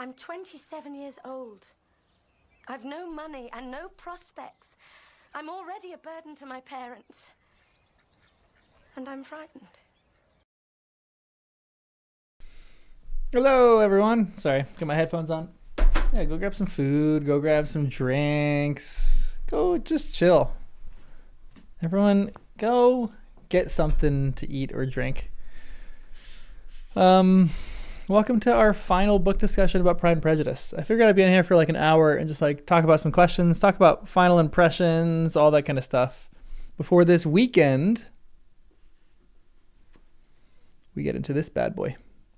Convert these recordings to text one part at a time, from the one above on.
I'm 27 years old. I've no money and no prospects. I'm already a burden to my parents. And I'm frightened. Hello, everyone. Sorry, get my headphones on. Yeah, go grab some food. Go grab some drinks. Go just chill. Everyone, go get something to eat or drink. Welcome to our final book discussion about Pride and Prejudice. I figured I'd be in here for like an hour and just like talk about some questions, talk about final impressions, all that kind of stuff. Before this weekend, we get into this bad boy.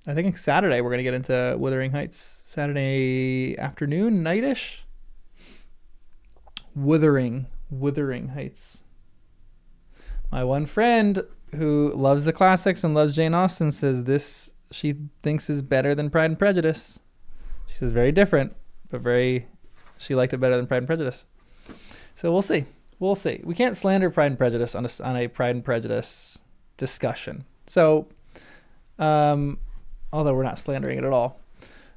I think Saturday we're going to get into Wuthering Heights. Saturday afternoon, night-ish. Wuthering Heights. My one friend who loves the classics and loves Jane Austen says this she thinks is better than Pride and Prejudice. She says very different, but she liked it better than Pride and Prejudice. So we'll see. We can't slander Pride and Prejudice on a Pride and Prejudice discussion. So, although we're not slandering it at all,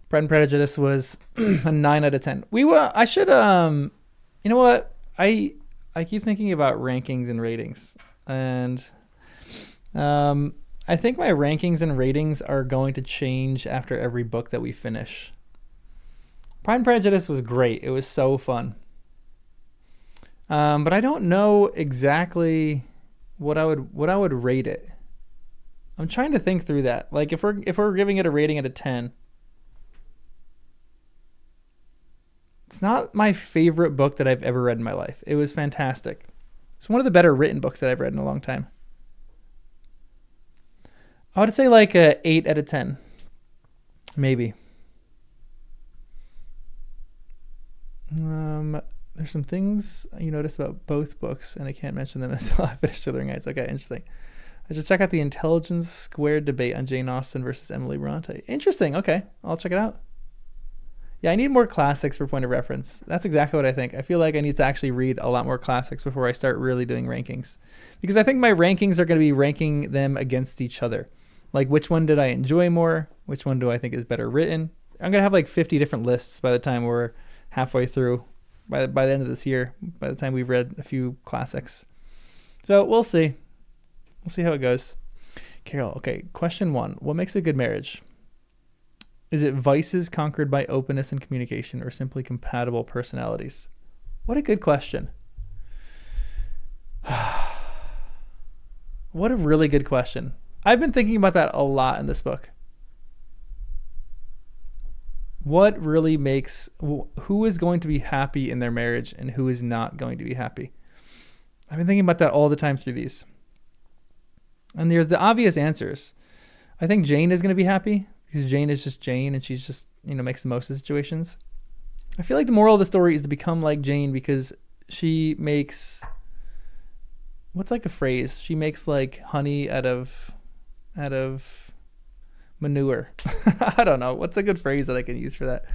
Pride and Prejudice was a 9 out of 10. I should, you know what? I keep thinking about rankings and ratings, and I think my rankings and ratings are going to change after every book that we finish. Pride and Prejudice was great. It was so fun. But I don't know exactly what I would rate it. I'm trying to think through that. Like if we're giving it a rating out of 10, it's not my favorite book that I've ever read in my life. It was fantastic. It's one of the better written books that I've read in a long time. I would say like a 8 out of 10, maybe. There's some things you notice about both books, and I can't mention them until I finish Wuthering Heights. Okay, interesting. I should check out the Intelligence Squared debate on Jane Austen versus Emily Bronte. Interesting. Okay, I'll check it out. Yeah, I need more classics for point of reference. That's exactly what I think. I feel like I need to actually read a lot more classics before I start really doing rankings. Because I think my rankings are going to be ranking them against each other. Like, which one did I enjoy more? Which one do I think is better written? I'm going to have like 50 different lists by the time we're halfway through, by the end of this year, by the time we've read a few classics. So we'll see. We'll see how it goes. Carol, okay, question 1. What makes a good marriage? Is it vices conquered by openness and communication, or simply compatible personalities? What a good question. What a really good question. I've been thinking about that a lot in this book. What really makes, who is going to be happy in their marriage and who is not going to be happy? I've been thinking about that all the time through these. And there's the obvious answers. I think Jane is going to be happy because Jane is just Jane and she's just, makes the most of situations. I feel like the moral of the story is to become like Jane because she makes, what's like a phrase? She makes like honey out of manure. I don't know. What's a good phrase that I can use for that?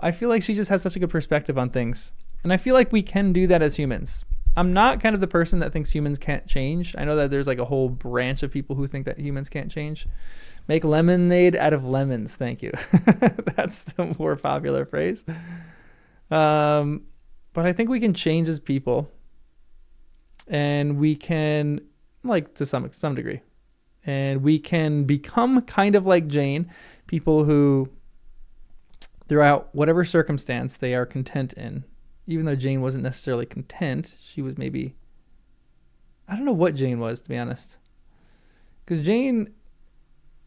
I feel like she just has such a good perspective on things. And I feel like we can do that as humans. I'm not kind of the person that thinks humans can't change. I know that there's like a whole branch of people who think that humans can't change. Make lemonade out of lemons. Thank you. That's the more popular phrase. But I think we can change as people. And we can, like, to some degree. And we can become kind of like Jane, people who, throughout whatever circumstance they are content in, even though Jane wasn't necessarily content, she was maybe, I don't know what Jane was, to be honest. Because Jane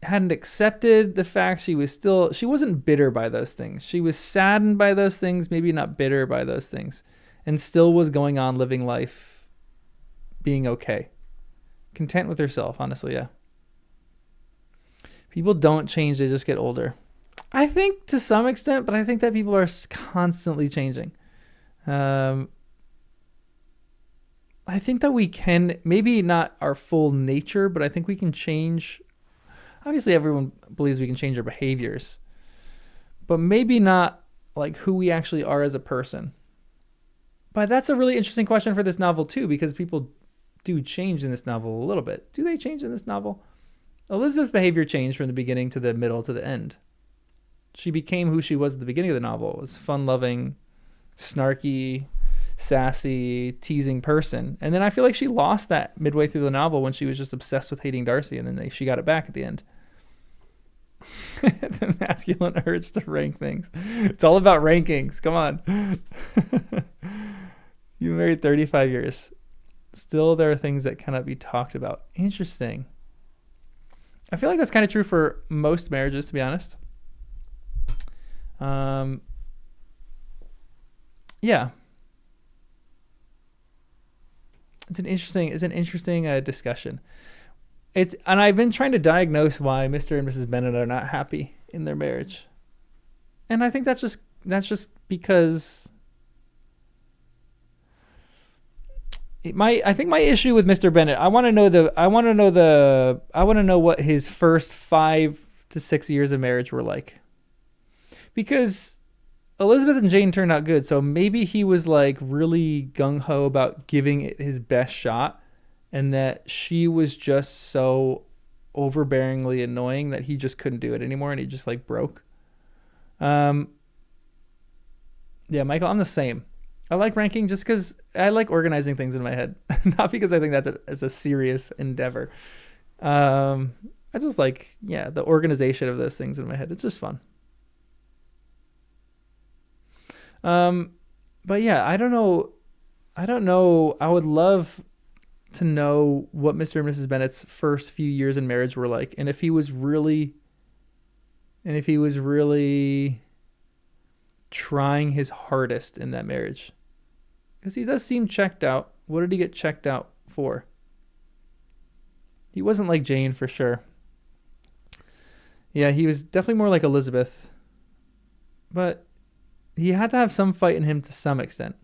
hadn't accepted the fact she wasn't bitter by those things. She was saddened by those things, maybe not bitter by those things, and still was going on living life, being okay. Content with herself, honestly, yeah. People don't change, they just get older. I think to some extent, but I think that people are constantly changing. I I think that we can, maybe not our full nature, but I think we can change. Obviously, everyone believes we can change our behaviors, but maybe not like who we actually are as a person. But that's a really interesting question for this novel too, because people do change in this novel a little bit. Do they change in this novel? Elizabeth's behavior changed from the beginning to the middle to the end. She became who she was at the beginning of the novel. It was fun-loving, snarky, sassy, teasing person. And then I feel like she lost that midway through the novel when she was just obsessed with hating Darcy, and then she got it back at the end. The masculine urge to rank things. It's all about rankings. Come on. You married 35 years. Still, there are things that cannot be talked about. Interesting. I feel like that's kind of true for most marriages, to be honest. Yeah. It's an interesting discussion. And I've been trying to diagnose why Mr. and Mrs. Bennet are not happy in their marriage. And I think that's just because I think my issue with Mr. Bennet, I want to know what his first 5 to 6 years of marriage were like. Because Elizabeth and Jane turned out good, so maybe he was like really gung-ho about giving it his best shot, and that she was just so overbearingly annoying that he just couldn't do it anymore and he just like broke. Yeah, Michael, I'm the same. I like ranking just because I like organizing things in my head, not because I think that's a serious endeavor. I just like, the organization of those things in my head. It's just fun. But yeah, I don't know. I would love to know what Mr. and Mrs. Bennet's first few years in marriage were like, and if he was really trying his hardest in that marriage. Because he does seem checked out. What did he get checked out for? He wasn't like Jane for sure. Yeah, he was definitely more like Elizabeth. But he had to have some fight in him to some extent.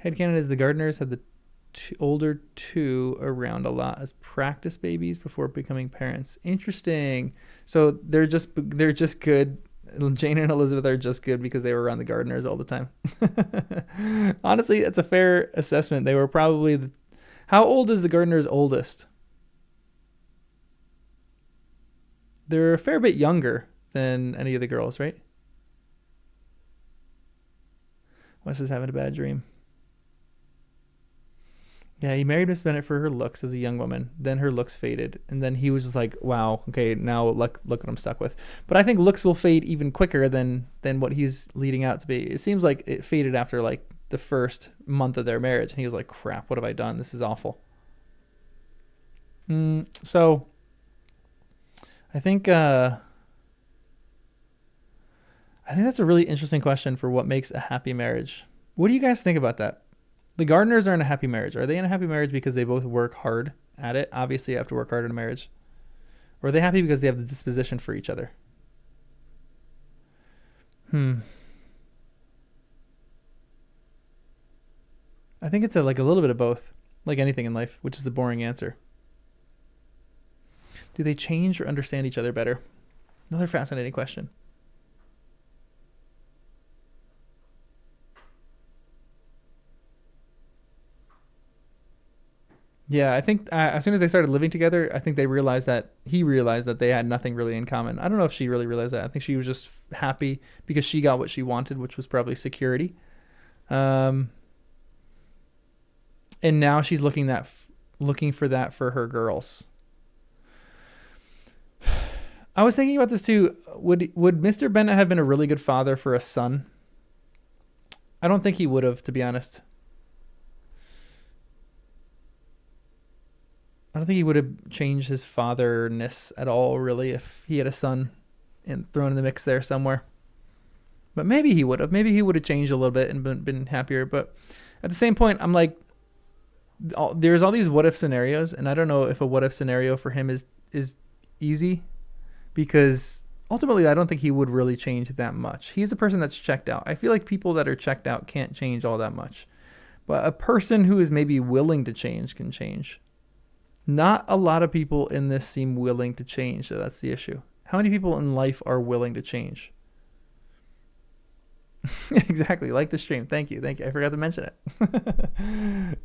Headcanon is the Gardners had the older two around a lot as practice babies before becoming parents. Interesting. So they're just good. Jane and Elizabeth are just good because they were around the Gardners all the time. Honestly, that's a fair assessment. They were probably how old is the Gardners' oldest? They're a fair bit younger than any of the girls, right? Wes is having a bad dream. Yeah, he married Miss Bennet for her looks as a young woman. Then her looks faded. And then he was just like, wow, okay, now look what I'm stuck with. But I think looks will fade even quicker than what he's leading out to be. It seems like it faded after like the first month of their marriage. And he was like, crap, what have I done? This is awful. So I think that's a really interesting question for what makes a happy marriage. What do you guys think about that? The Gardners are in a happy marriage. Are they in a happy marriage because they both work hard at it? Obviously, you have to work hard in a marriage. Or are they happy because they have the disposition for each other? I think it's like a little bit of both, like anything in life, which is the boring answer. Do they change or understand each other better? Another fascinating question. Yeah, I think as soon as they started living together, I think he realized that they had nothing really in common. I don't know if she really realized that. I think she was just happy because she got what she wanted, which was probably security. And now she's looking for that for her girls. I was thinking about this too. Would Mr. Bennet have been a really good father for a son? I don't think he would have, to be honest. I don't think he would have changed his fatherness at all, really, if he had a son and thrown in the mix there somewhere. But maybe he would have. Maybe he would have changed a little bit and been happier. But at the same point, I'm like, there's all these what-if scenarios, and I don't know if a what-if scenario for him is easy, because ultimately I don't think he would really change that much. He's a person that's checked out. I feel like people that are checked out can't change all that much. But a person who is maybe willing to change can change. Not a lot of people in this seem willing to change, so that's the issue. How many people in life are willing to change? Exactly, like the stream. Thank you. I forgot to mention it.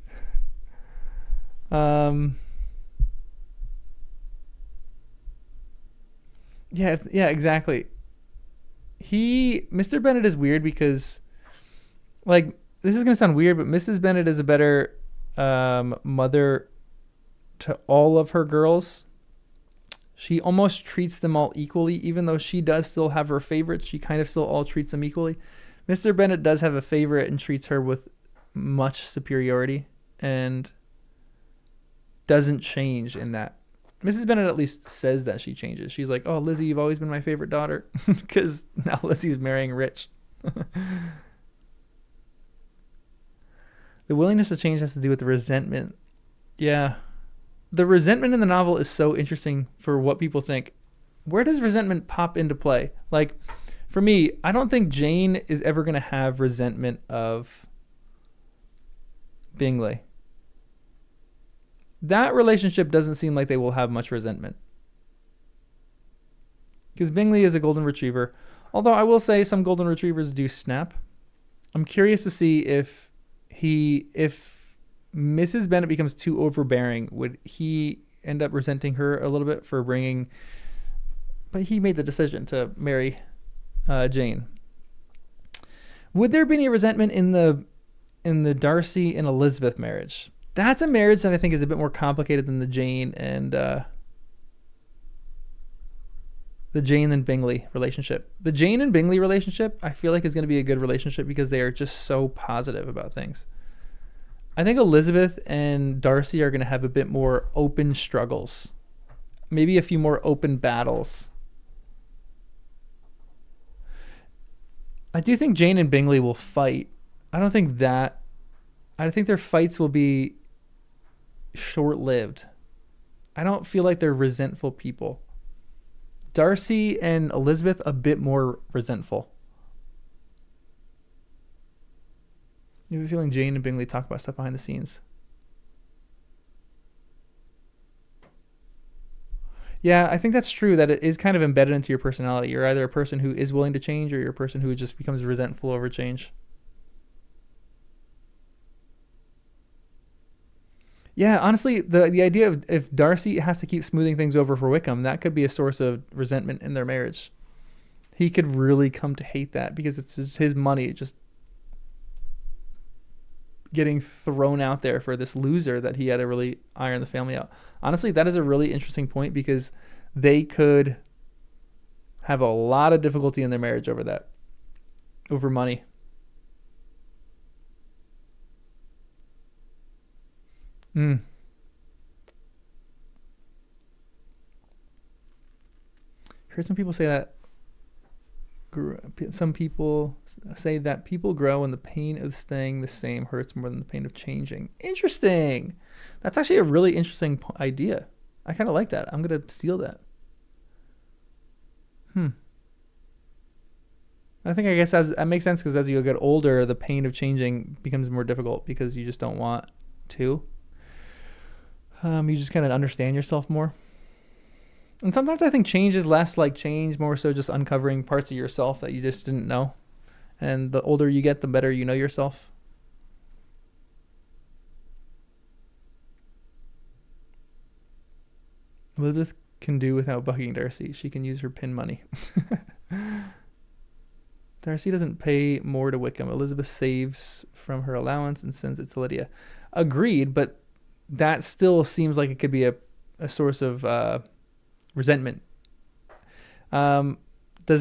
Yeah, exactly. Mr. Bennett is weird because, like, this is gonna sound weird, but Mrs. Bennett is a better mother to all of her girls. She almost treats them all equally, even though she does still have her favorites. She kind of still all treats them equally. Mr. Bennett does have a favorite and treats her with much superiority and doesn't change in that. Mrs. Bennett at least says that she changes. She's like, oh, Lizzie, you've always been my favorite daughter, because now Lizzie's marrying rich. The willingness to change has to do with the resentment. Yeah. The resentment in the novel is so interesting for what people think. Where does resentment pop into play? Like, for me, I don't think Jane is ever going to have resentment of Bingley. That relationship doesn't seem like they will have much resentment. Because Bingley is a golden retriever. Although I will say some golden retrievers do snap. I'm curious to see if Mrs. Bennet becomes too overbearing, would he end up resenting her a little bit for bringing... But he made the decision to marry Jane. Would there be any resentment in the Darcy and Elizabeth marriage? That's a marriage that I think is a bit more complicated than the Jane and Bingley relationship. The Jane and Bingley relationship, I feel like, is going to be a good relationship because they are just so positive about things. I think Elizabeth and Darcy are going to have a bit more open struggles. Maybe a few more open battles. I do think Jane and Bingley will fight. I think their fights will be short-lived. I don't feel like they're resentful people. Darcy and Elizabeth, a bit more resentful. You have a feeling Jane and Bingley talk about stuff behind the scenes. Yeah, I think that's true, that it is kind of embedded into your personality. You're either a person who is willing to change or you're a person who just becomes resentful over change. Yeah, honestly, the idea of if Darcy has to keep smoothing things over for Wickham, that could be a source of resentment in their marriage. He could really come to hate that because it's his money just getting thrown out there for this loser that he had to really iron the family out. Honestly, that is a really interesting point because they could have a lot of difficulty in their marriage over that, over money. Heard some people say that people grow and the pain of staying the same hurts more than the pain of changing. Interesting. That's actually a really interesting idea. I kind of like that. I'm going to steal that. I guess that makes sense because as you get older, the pain of changing becomes more difficult because you just don't want to. You just kind of understand yourself more. And sometimes I think change is less like change, more so just uncovering parts of yourself that you just didn't know. And the older you get, the better you know yourself. Elizabeth can do without bucking Darcy. She can use her pin money. Darcy doesn't pay more to Wickham. Elizabeth saves from her allowance and sends it to Lydia. Agreed, but that still seems like it could be a source of resentment. Does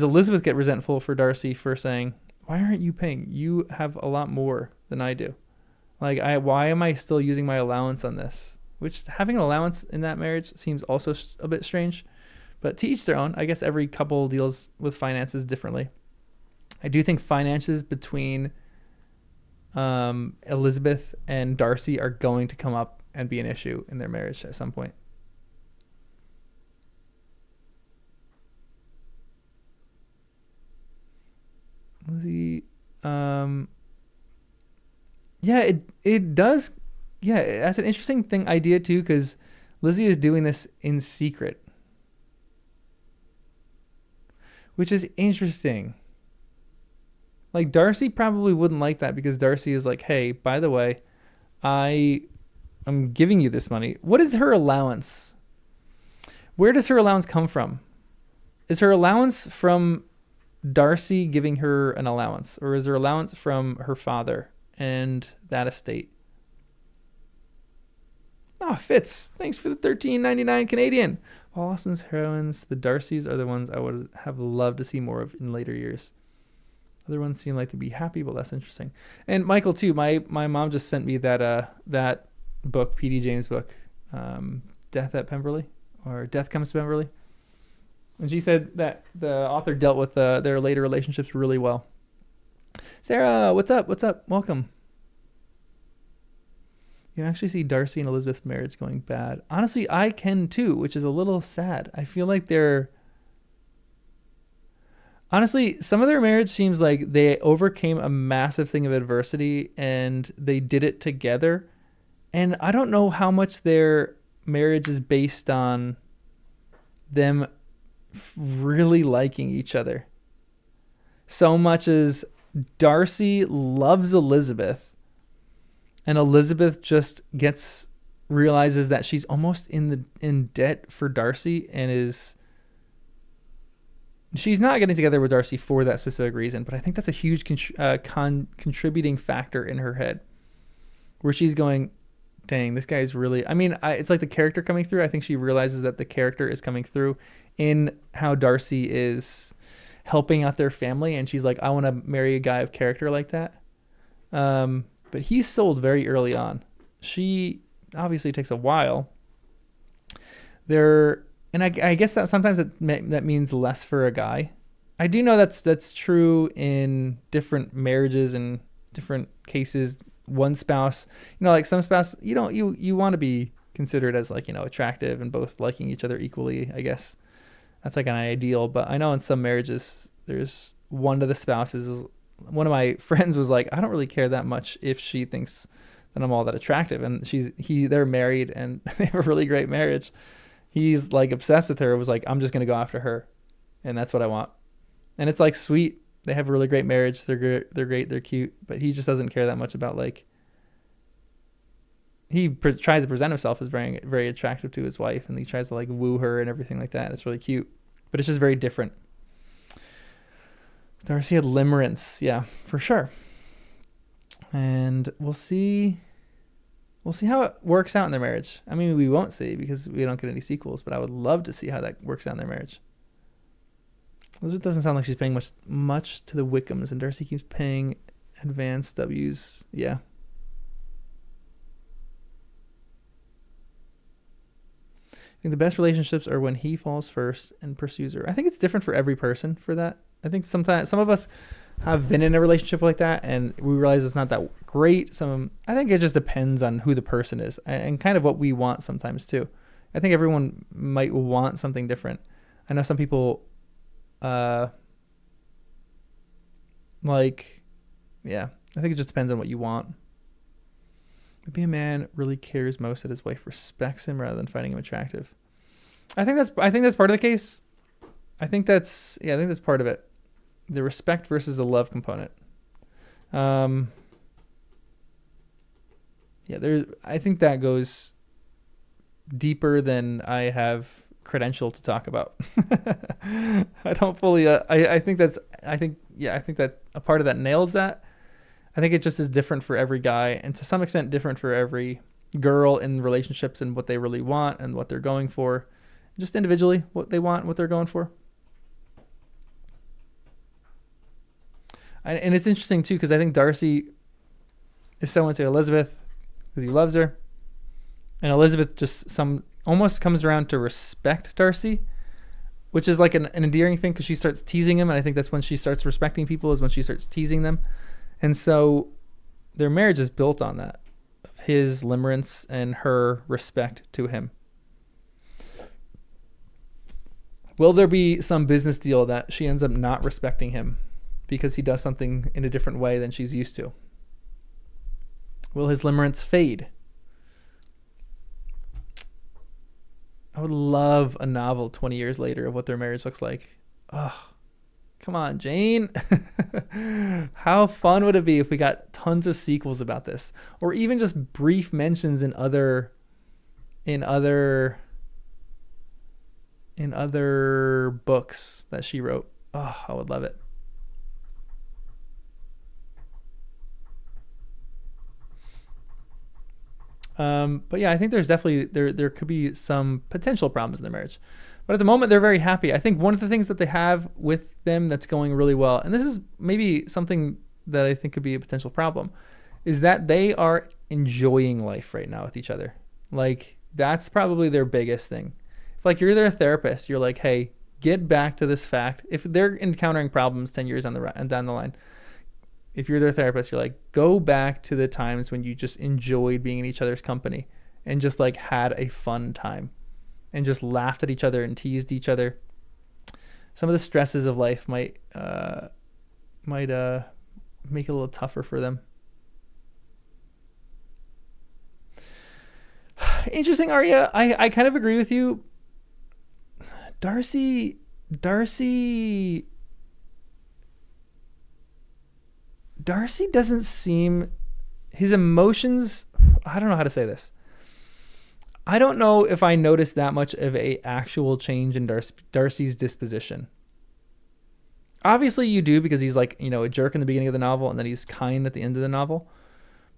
Elizabeth get resentful for Darcy for saying, why aren't you paying? You have a lot more than I do. Like, why am I still using my allowance on this? Which, having an allowance in that marriage seems also a bit strange. But to each their own. I guess every couple deals with finances differently. I do think finances between Elizabeth and Darcy are going to come up and be an issue in their marriage at some point. Lizzie, Yeah, it does. Yeah, that's an interesting idea too, because Lizzie is doing this in secret, which is interesting. Like Darcy probably wouldn't like that, because Darcy is like, hey, by the way, I'm giving you this money. What is her allowance? Where does her allowance come from? Is her allowance from Darcy giving her an allowance, or is her allowance from her father and that estate? Oh, Fitz, thanks for the $13.99 Canadian. While Austen's heroines, the Darcys, are the ones I would have loved to see more of in later years. Other ones seem like to be happy but less interesting. And Michael too. My mom just sent me that book, P.D. James book, Death at Pemberley, or Death Comes to Pemberley. And she said that the author dealt with their later relationships really well. Sarah, what's up? What's up? Welcome. You can actually see Darcy and Elizabeth's marriage going bad. Honestly, I can too, which is a little sad. I feel like honestly, some of their marriage seems like they overcame a massive thing of adversity and they did it together. And I don't know how much their marriage is based on them really liking each other. So much as Darcy loves Elizabeth, and Elizabeth just realizes that she's almost in debt for Darcy, and she's not getting together with Darcy for that specific reason. But I think that's a huge contributing factor in her head, where she's going, dang, this guy's really, it's like the character coming through. I think she realizes that the character is coming through in how Darcy is helping out their family. And she's like, I want to marry a guy of character like that. But he's sold very early on. She obviously takes a while. And I guess that sometimes that means less for a guy. I do know that's true in different marriages and different cases. One spouse, like some spouse, you want to be considered as attractive and both liking each other equally. I guess that's like an ideal. But I know in some marriages, there's one of the spouses. One of my friends was like, I don't really care that much if she thinks that I'm all that attractive. And they're married and they have a really great marriage. He's like obsessed with her. Was like, I'm just going to go after her. And that's what I want. And it's like sweet. They have a really great marriage. They're great. They're cute. But he just doesn't care that much about he tries to present himself as very, very attractive to his wife. And he tries to woo her and everything like that. It's really cute. But it's just very different. Darcy had limerence. Yeah, for sure. And we'll see how it works out in their marriage. We won't see because we don't get any sequels, but I would love to see how that works out in their marriage. Elizabeth doesn't sound like she's paying much to the Wickhams, and Darcy keeps paying advanced W's. Yeah. I think the best relationships are when he falls first and pursues her. I think it's different for every person for that. I think sometimes some of us have been in a relationship like that and we realize it's not that great. I think it just depends on who the person is and kind of what we want sometimes too. I think everyone might want something different. I know some people I think it just depends on what you want. Maybe a man really cares most that his wife respects him rather than finding him attractive. I think that's part of the case. I think that's part of it. The respect versus the love component. I think that goes deeper than I have credential to talk about. I don't fully, I think that a part of that nails that. I think it just is different for every guy and to some extent different for every girl in relationships and what they really want and what they're going for. Just individually, what they want, what they're going for. And it's interesting too, because I think Darcy is so into Elizabeth because he loves her. And Elizabeth just almost comes around to respect Darcy, which is like an endearing thing because she starts teasing him. And I think that's when she starts respecting people, is when she starts teasing them. And so their marriage is built on that, of his limerence and her respect to him. Will there be some business deal that she ends up not respecting him because he does something in a different way than she's used to? Will his limerence fade? I would love a novel 20 years later of what their marriage looks like. Oh, come on, Jane. How fun would it be if we got tons of sequels about this, or even just brief mentions in other books that she wrote. Oh, I would love it. But yeah, I think there's definitely there could be some potential problems in their marriage, but at the moment they're very happy. I think one of the things that they have with them that's going really well, and this is maybe something that I think could be a potential problem, is that they are enjoying life right now with each other. Like, that's probably their biggest thing. If like you're their therapist, you're like, hey, get back to this fact. If they're encountering problems 10 years down the line, if you're their therapist, you're like, go back to the times when you just enjoyed being in each other's company and just like had a fun time and just laughed at each other and teased each other. Some of the stresses of life might make it a little tougher for them. Interesting, Arya. I kind of agree with you. Darcy doesn't seem, his emotions, I don't know how to say this. I don't know if I noticed that much of a actual change in Darcy's disposition. Obviously you do, because he's like, a jerk in the beginning of the novel and then he's kind at the end of the novel.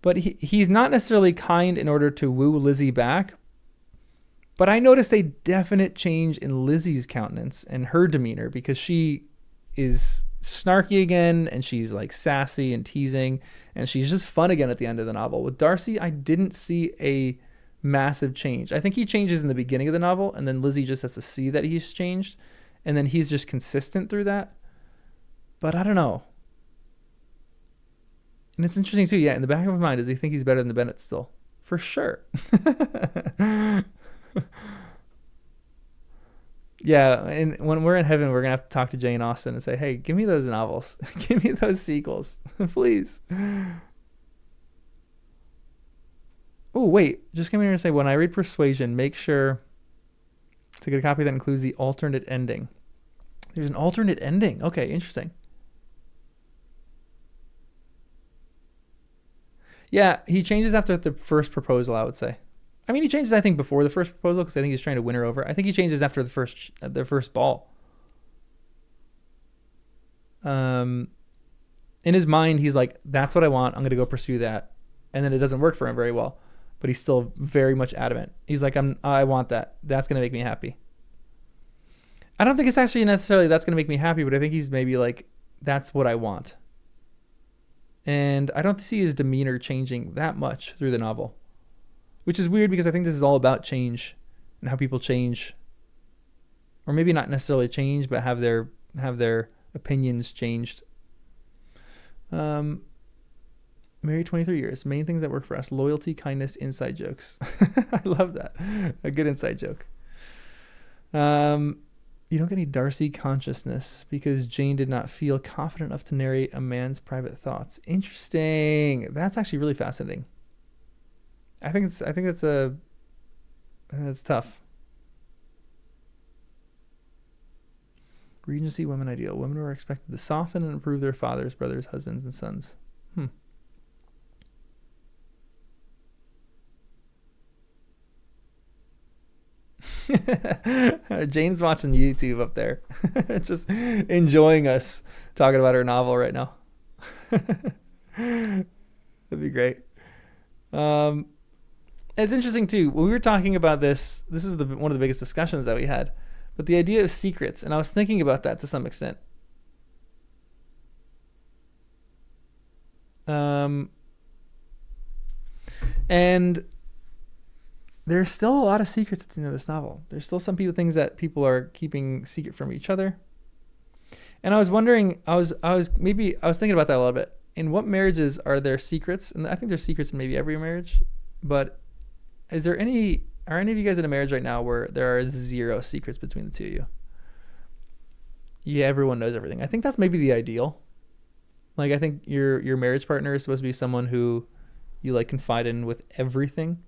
But he's not necessarily kind in order to woo Lizzie back. But I noticed a definite change in Lizzie's countenance and her demeanor, because she is snarky again and she's like sassy and teasing and she's just fun again at the end of the novel. With Darcy, I didn't see a massive change. I think he changes in the beginning of the novel and then Lizzie just has to see that he's changed and then he's just consistent through that. But I don't know. And it's interesting too, yeah, in the back of my mind, does he think he's better than the Bennett still? For sure. Yeah, and when we're in heaven, we're going to have to talk to Jane Austen and say, hey, give me those novels. Give me those sequels, please. Oh, wait, just come here and say, when I read Persuasion, make sure to get a copy that includes the alternate ending. There's an alternate ending. Okay, interesting. Yeah, he changes after the first proposal, I would say. I mean, he changes, I think, before the first proposal, because I think he's trying to win her over. I think he changes after the first ball. In his mind, he's like, that's what I want. I'm going to go pursue that. And then it doesn't work for him very well. But he's still very much adamant. He's like, I want that. That's going to make me happy. I don't think it's actually necessarily that's going to make me happy, but I think he's maybe like, that's what I want. And I don't see his demeanor changing that much through the novel. Which is weird, because I think this is all about change and how people change, or maybe not necessarily change, but have their opinions changed. Married 23 years. Main things that work for us: loyalty, kindness, inside jokes. I love that. A good inside joke. You don't get any Darcy consciousness because Jane did not feel confident enough to narrate a man's private thoughts. Interesting. That's actually really fascinating. I think that's tough. Regency women ideal. Women were expected to soften and improve their fathers, brothers, husbands, and sons. Jane's watching YouTube up there. Just enjoying us talking about her novel right now. That'd be great. It's interesting too. When we were talking about this is one of the biggest discussions that we had, but the idea of secrets, and I was thinking about that to some extent. And there's still a lot of secrets at the end of this novel. There's still things that people are keeping secret from each other. And I was wondering, I was thinking about that a little bit. In what marriages are there secrets? And I think there's secrets in maybe every marriage, but are any of you guys in a marriage right now where there are zero secrets between the two of you? Yeah, everyone knows everything. I think that's maybe the ideal. Like, I think your marriage partner is supposed to be someone who you like confide in with everything.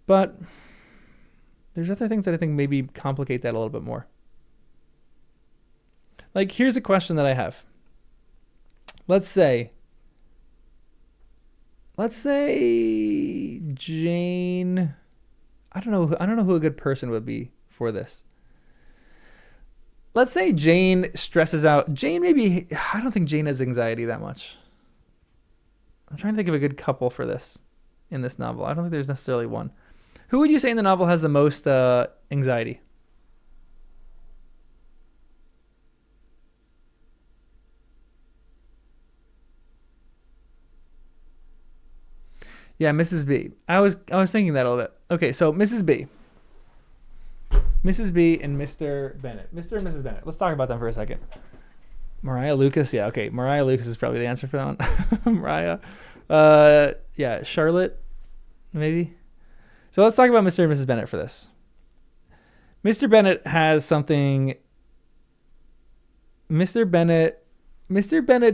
But there's other things that I think maybe complicate that a little bit more. Like, here's a question that I have. Let's say Jane, I don't know who a good person would be for this. Let's say Jane stresses out. I don't think Jane has anxiety that much. I'm trying to think of a good couple for this in this novel. I don't think there's necessarily one. Who would you say in the novel has the most anxiety? Yeah, Mrs. B. I was thinking that a little bit. Okay, so Mrs. B and Mr. Bennett. Mr. and Mrs. Bennett. Let's talk about them for a second. Mariah Lucas. Yeah, okay. Mariah Lucas is probably the answer for that one. Mariah. Yeah, Charlotte, maybe. So let's talk about Mr. and Mrs. Bennett for this. Mr. Bennett has something. Mr. Bennett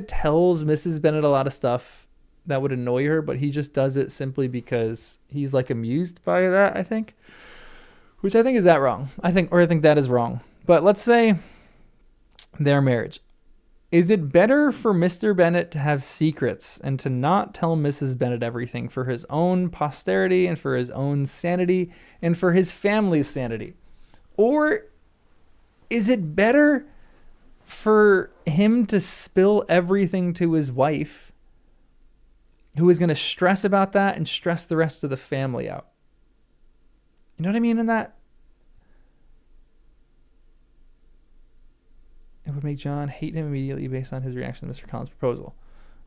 tells Mrs. Bennett a lot of stuff that would annoy her, but he just does it simply because he's like amused by that, I think. Which I think is that wrong. I think that is wrong. But let's say their marriage. Is it better for Mr. Bennett to have secrets and to not tell Mrs. Bennett everything for his own posterity and for his own sanity and for his family's sanity? Or is it better for him to spill everything to his wife, who is going to stress about that and stress the rest of the family out? You know what I mean in that? It would make John hate him immediately based on his reaction to Mr. Collins' proposal.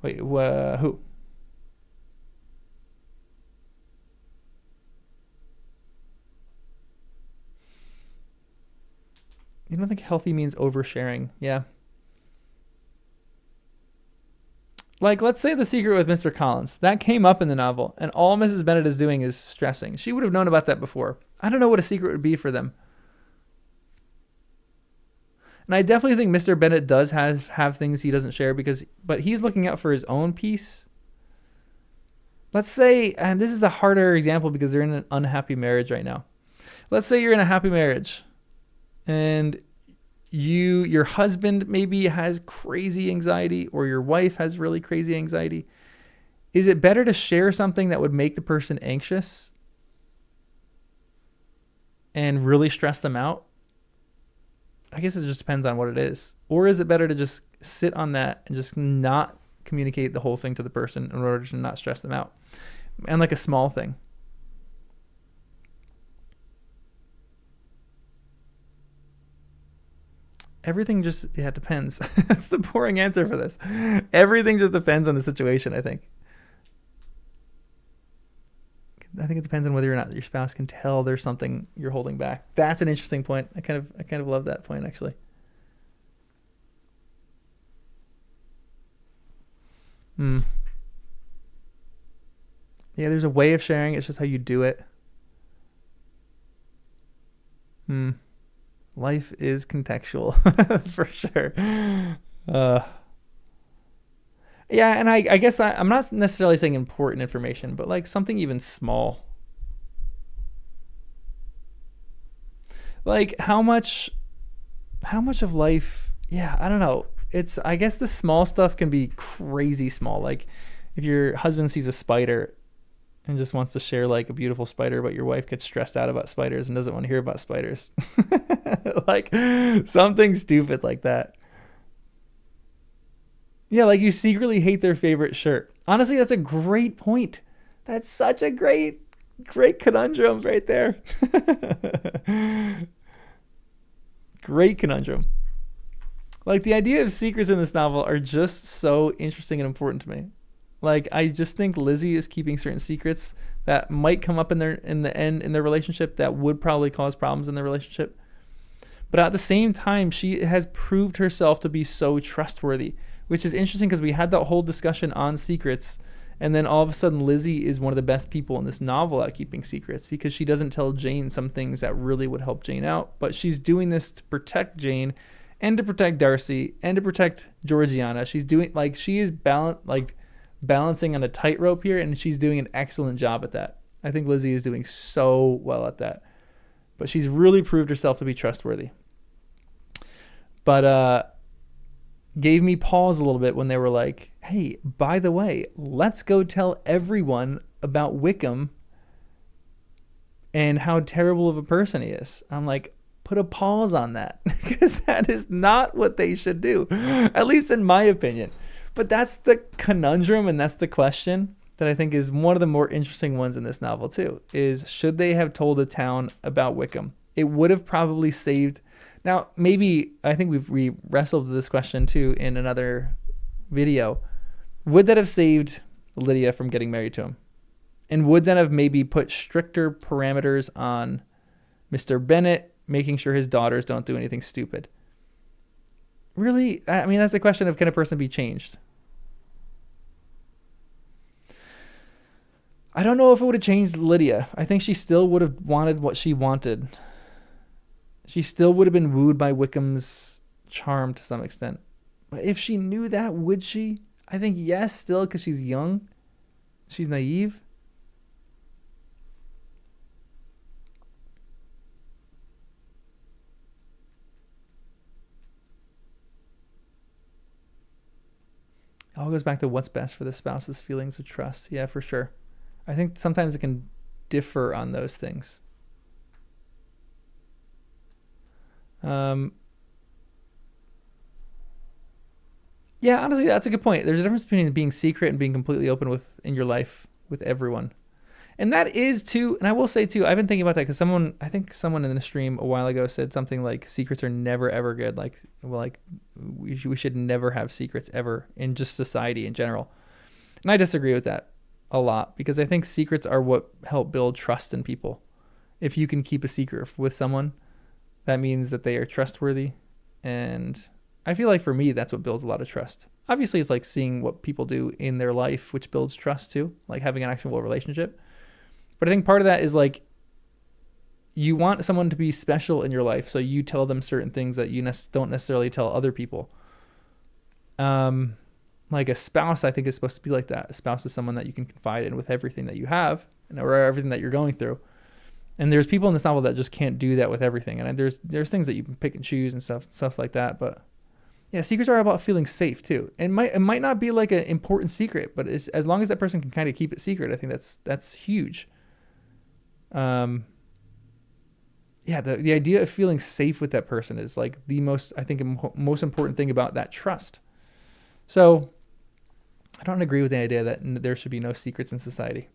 Wait, who? You don't think healthy means oversharing? Yeah. Like, let's say The Secret with Mr. Collins. That came up in the novel, and all Mrs. Bennett is doing is stressing. She would have known about that before. I don't know what a secret would be for them. And I definitely think Mr. Bennett does have things he doesn't share but he's looking out for his own peace. Let's say, and this is a harder example because they're in an unhappy marriage right now. Let's say you're in a happy marriage and your husband maybe has crazy anxiety or your wife has really crazy anxiety. Is it better to share something that would make the person anxious and really stress them out? I guess it just depends on what it is. Or is it better to just sit on that and just not communicate the whole thing to the person in order to not stress them out? And like a small thing. Everything just, it depends. That's the boring answer for this. Everything just depends on the situation, I think. I think it depends on whether or not your spouse can tell there's something you're holding back. That's an interesting point. I kind of love that point, actually. Yeah, there's a way of sharing. It's just how you do it. Life is contextual, for sure. Yeah, and I guess I'm not necessarily saying important information, but like something even small. Like how much of life, yeah, I don't know. I guess the small stuff can be crazy small. Like if your husband sees a spider and just wants to share like a beautiful spider, but your wife gets stressed out about spiders and doesn't want to hear about spiders. Like something stupid like that. Yeah, like you secretly hate their favorite shirt. Honestly, that's a great point. That's such a great conundrum right there. Great conundrum. Like the idea of secrets in this novel are just so interesting and important to me. Like I just think Lizzie is keeping certain secrets that might come up in the end in their relationship that would probably cause problems in their relationship. But at the same time, she has proved herself to be so trustworthy, which is interesting because we had that whole discussion on secrets, and then all of a sudden Lizzie is one of the best people in this novel at keeping secrets because she doesn't tell Jane some things that really would help Jane out, but she's doing this to protect Jane and to protect Darcy and to protect Georgiana. She's doing, like, she is balancing on a tightrope here, and she's doing an excellent job at that. I think Lizzie is doing so well at that. But she's really proved herself to be trustworthy. But gave me pause a little bit when they were like, hey, by the way, let's go tell everyone about Wickham and how terrible of a person he is. I'm like, put a pause on that, because that is not what they should do, at least in my opinion. But that's the conundrum, and that's the question that I think is one of the more interesting ones in this novel too, is should they have told the town about Wickham? It would have probably saved. Now, maybe, I think we wrestled with this question too in another video. Would that have saved Lydia from getting married to him? And would that have maybe put stricter parameters on Mr. Bennet, making sure his daughters don't do anything stupid? Really? I mean, that's a question of, can a person be changed? I don't know if it would have changed Lydia. I think she still would have wanted what she wanted. She still would have been wooed by Wickham's charm to some extent. But if she knew that, would she? I think yes, still, because she's young. She's naive. It all goes back to what's best for the spouse's feelings of trust. Yeah, for sure. I think sometimes it can differ on those things. Yeah, honestly, that's a good point. There's a difference between being secret and being completely open with in your life with everyone. And that is too, and I will say too, I've been thinking about that because I think someone in the stream a while ago said something like secrets are never ever good. Like we should never have secrets ever in just society in general. And I disagree with that a lot, because I think secrets are what help build trust in people. If you can keep a secret with someone, that means that they are trustworthy. And I feel like for me, that's what builds a lot of trust. Obviously, it's like seeing what people do in their life, which builds trust too, like having an actual relationship. But I think part of that is like, you want someone to be special in your life, so you tell them certain things that you don't necessarily tell other people. Like a spouse, I think, is supposed to be like that. A spouse is someone that you can confide in with everything that you have or everything that you're going through. And there's people in this novel that just can't do that with everything. And there's things that you can pick and choose and stuff like that. But yeah, secrets are about feeling safe too. And it might not be like an important secret, but as long as that person can kind of keep it secret, I think that's huge. Yeah, the idea of feeling safe with that person is like the most important thing about that trust. So I don't agree with the idea that there should be no secrets in society.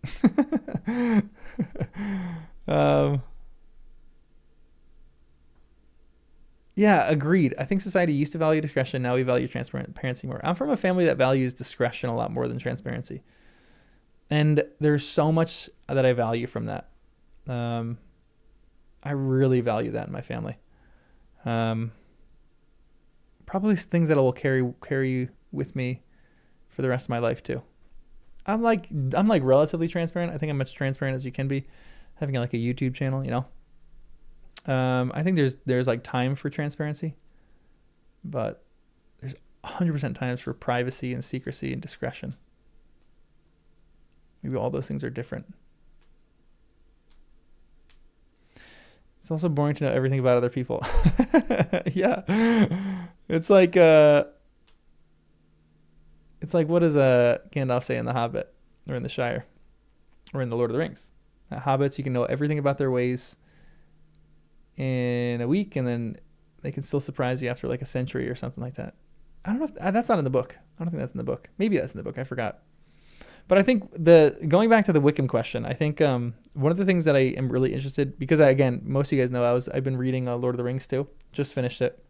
Yeah, agreed. I think society used to value discretion. Now we value transparency more. I'm from a family that values discretion a lot more than transparency. And there's so much that I value from that. I really value that in my family. Probably things that I will carry with me for the rest of my life too. I'm like relatively transparent. I think I'm much transparent as you can be, having like a YouTube channel, you know. I think there's like time for transparency, but there's 100% times for privacy and secrecy and discretion. Maybe all those things are different. It's also boring to know everything about other people. Yeah. It's like what does Gandalf say in The Hobbit, or in The Shire, or in The Lord of the Rings? Hobbits, you can know everything about their ways in a week, and then they can still surprise you after like a century or something like that. I don't know if that's not in the book. I don't think that's in the book. Maybe that's in the book. I forgot. But I think going back to the Wickham question, I think one of the things that I am really interested, because most of you guys know I've been reading Lord of the Rings too. Just finished it.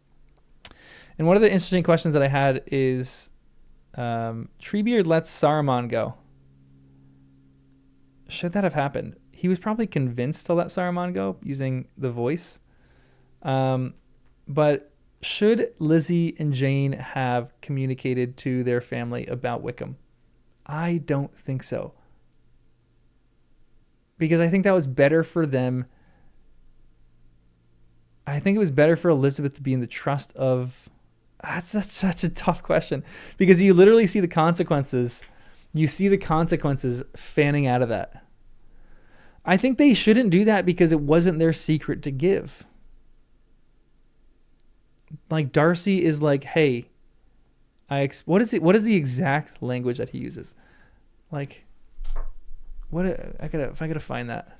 And one of the interesting questions that I had is, Treebeard lets Saruman go. Should that have happened? He was probably convinced to let Saruman go using the voice. But should Lizzie and Jane have communicated to their family about Wickham? I don't think so. Because I think that was better for them. I think it was better for Elizabeth to be in the trust of... That's such a tough question. Because you literally see the consequences You see the consequences fanning out of that. I think they shouldn't do that because it wasn't their secret to give. Like Darcy is like, hey, what is the exact language that he uses? Like, if I gotta find that.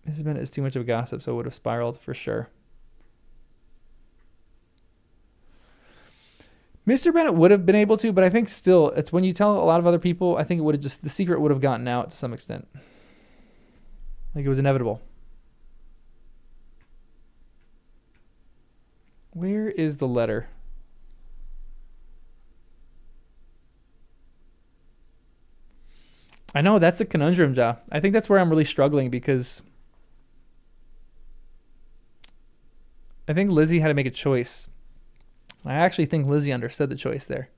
Mrs. Bennet is too much of a gossip, so it would have spiraled for sure. Mr. Bennet would have been able to, but I think still, it's when you tell a lot of other people, I think it would have the secret would have gotten out to some extent. Like it was inevitable. Where is the letter? I know, that's a conundrum, Ja. I think that's where I'm really struggling because I think Lizzie had to make a choice. I actually think Lizzie understood the choice there.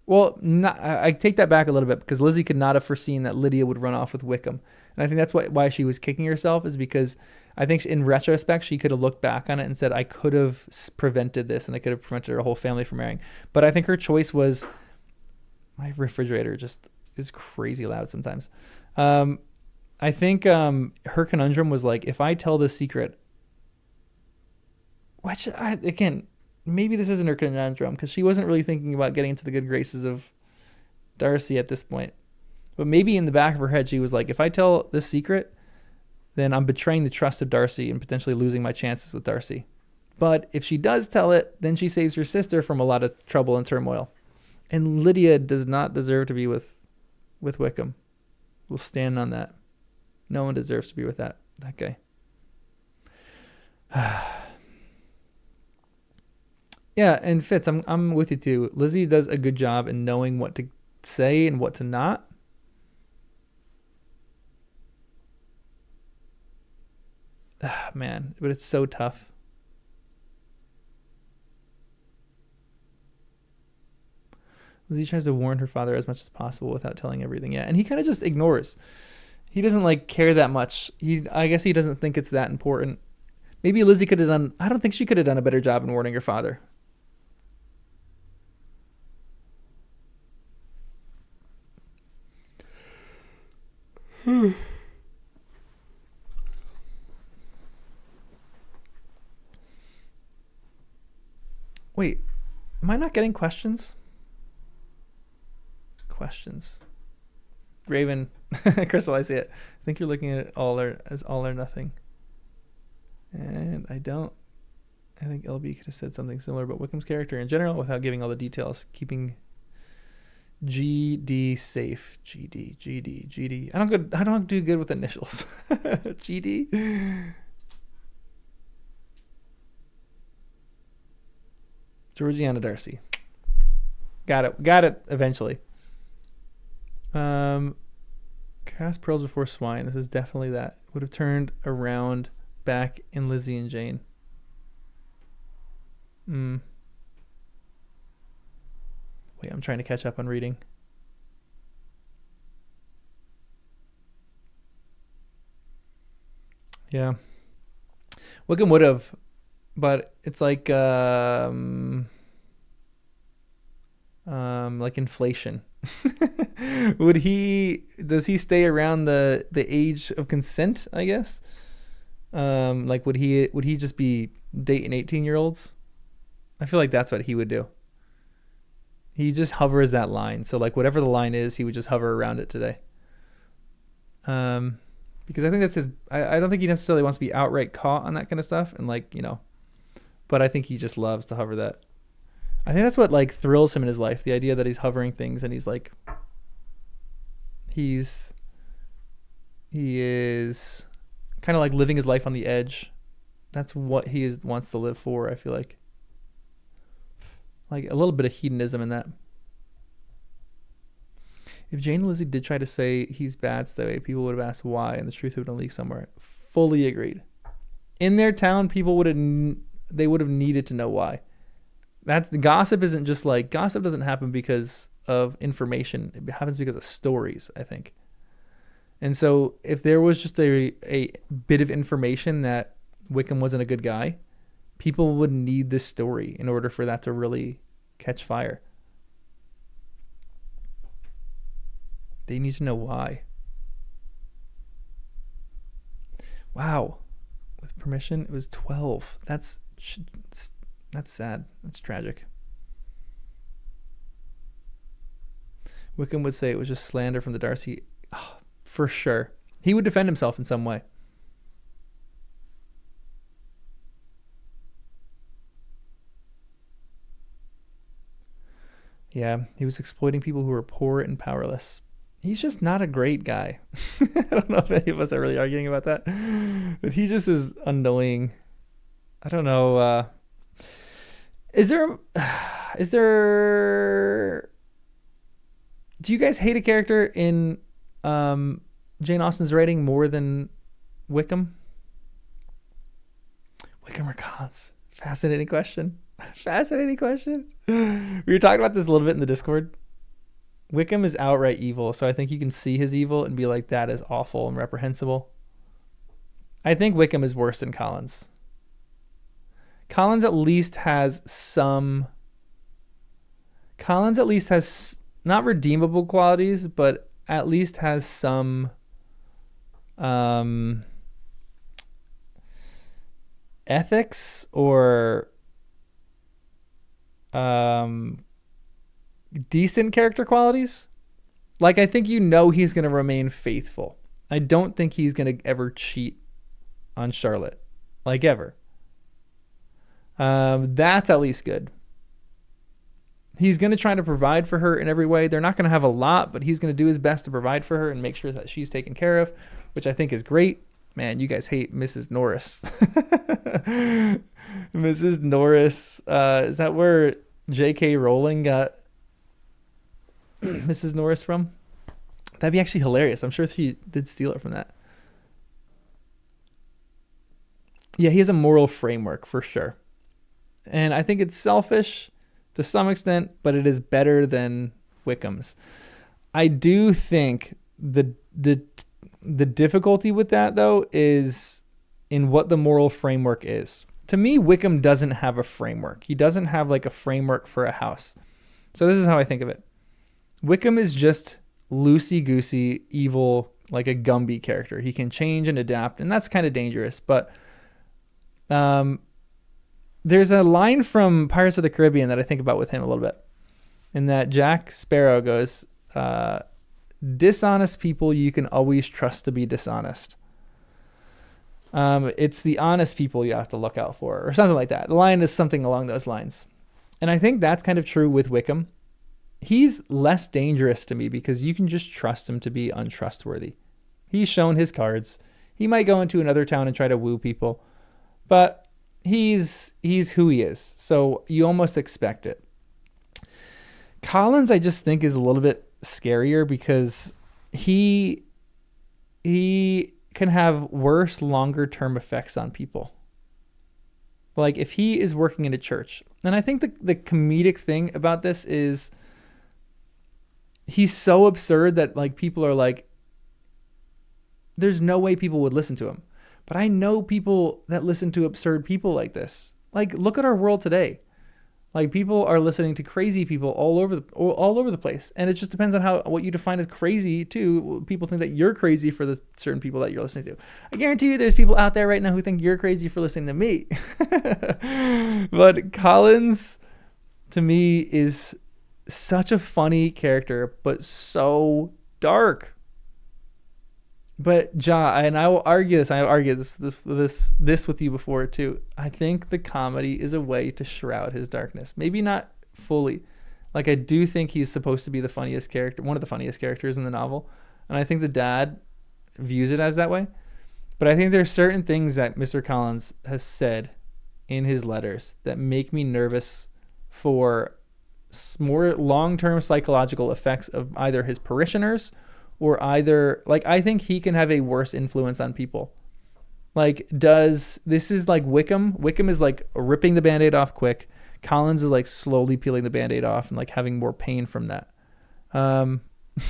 Well, I take that back a little bit because Lizzie could not have foreseen that Lydia would run off with Wickham. And I think that's why she was kicking herself, is because I think in retrospect, she could have looked back on it and said, I could have prevented this and I could have prevented her whole family from marrying. But I think her choice was, my refrigerator just is crazy loud sometimes. I think her conundrum was like, if I tell this secret, which again, maybe this isn't her conundrum because she wasn't really thinking about getting into the good graces of Darcy at this point. But maybe in the back of her head, she was like, if I tell this secret, then I'm betraying the trust of Darcy and potentially losing my chances with Darcy. But if she does tell it, then she saves her sister from a lot of trouble and turmoil. And Lydia does not deserve to be with Wickham. We'll stand on that. No one deserves to be with that guy. Yeah, and Fitz, I'm with you too. Lizzie does a good job in knowing what to say and what to not. Man, but it's so tough. Lizzie tries to warn her father as much as possible without telling everything yet, and he kind of just ignores. He doesn't like care that much. I guess he doesn't think it's that important. Maybe Lizzie could have done. I don't think she could have done a better job in warning her father. Wait, am I not getting questions? Raven, Crystal, I see it. I think you're looking at it as all or nothing. And I don't. I think LB could have said something similar about Wickham's character in general without giving all the details, keeping GD safe. GD. I don't do good with initials. GD. Georgiana Darcy. Got it eventually. Cast pearls before swine. This is definitely that. Would have turned around back in Lizzie and Jane. Wait, I'm trying to catch up on reading. Yeah. Wickham would have, but it's like inflation. Does he stay around the age of consent, I guess? Like would he just be dating 18-year-olds? I feel like that's what he would do. He just hovers that line. So like whatever the line is, he would just hover around it today. Because I think that's his. I don't think he necessarily wants to be outright caught on that kind of stuff, and but I think he just loves to hover that. I think that's what like thrills him in his life, the idea that he's hovering things and he is kind of like living his life on the edge. That's what he wants to live for, I feel like a little bit of hedonism in that. If Jane and Lizzie did try to say he's bad Stowaway, people would have asked why, and the truth would have leaked somewhere. Fully agreed. In their town, people would have needed to know why. That's the gossip. Isn't just like gossip doesn't happen because of information. It happens because of stories, I think. And so if there was just a bit of information that Wickham wasn't a good guy, people would need this story in order for that to really catch fire. They need to know why. Wow. With permission, it was 12. That's sad. That's tragic. Wickham would say it was just slander from the Darcy. Oh, for sure. He would defend himself in some way. Yeah, he was exploiting people who were poor and powerless. He's just not a great guy. I don't know if any of us are really arguing about that, but he just is annoying. I don't know. Is there, do you guys hate a character in Jane Austen's writing more than Wickham? Wickham or Collins? Fascinating question. Fascinating question. We were talking about this a little bit in the Discord. Wickham is outright evil, so I think you can see his evil and be like, that is awful and reprehensible. I think Wickham is worse than Collins. Collins at least has not redeemable qualities, but at least has some ethics or decent character qualities. Like, I think he's going to remain faithful. I don't think he's going to ever cheat on Charlotte, like ever. That's at least good. He's going to try to provide for her in every way. They're not going to have a lot, but he's going to do his best to provide for her and make sure that she's taken care of, which I think is great. Man, you guys hate Mrs. Norris. Mrs. Norris. Is that where J.K. Rowling got Mrs. Norris from? That'd be actually hilarious. I'm sure she did steal it from that. Yeah, he has a moral framework for sure. And I think it's selfish to some extent, but it is better than Wickham's. I do think the difficulty with that, though, is in what the moral framework is. To me, Wickham doesn't have a framework. He doesn't have like a framework for a house. So this is how I think of it. Wickham is just loosey-goosey, evil, like a Gumby character. He can change and adapt, and that's kind of dangerous. But there's a line from Pirates of the Caribbean that I think about with him a little bit, in that Jack Sparrow goes, dishonest people you can always trust to be dishonest. It's the honest people you have to look out for, or something like that. The line is something along those lines. And I think that's kind of true with Wickham. He's less dangerous to me because you can just trust him to be untrustworthy. He's shown his cards. He might go into another town and try to woo people, but he's who he is. So you almost expect it. Collins, I just think, is a little bit scarier because he can have worse longer term effects on people. Like if he is working in a church, and I think the comedic thing about this is he's so absurd that like people are like, there's no way people would listen to him. But I know people that listen to absurd people like this. Like, look at our world today. Like, people are listening to crazy people all over the place, and it just depends on what you define as crazy too. People think that you're crazy for the certain people that you're listening to. I guarantee you, there's people out there right now who think you're crazy for listening to me. But Collins, to me, is such a funny character, but so dark. But and I will argue this. I argued this with you before too. I think the comedy is a way to shroud his darkness. Maybe not fully. Like, I do think he's supposed to be the funniest character, one of the funniest characters in the novel, and I think the dad views it as that way. But I think there's certain things that Mr. Collins has said in his letters that make me nervous for more long-term psychological effects of either his parishioners or I think he can have a worse influence on people. Like, this is like Wickham. Wickham is like ripping the Band-Aid off quick. Collins is like slowly peeling the Band-Aid off and like having more pain from that.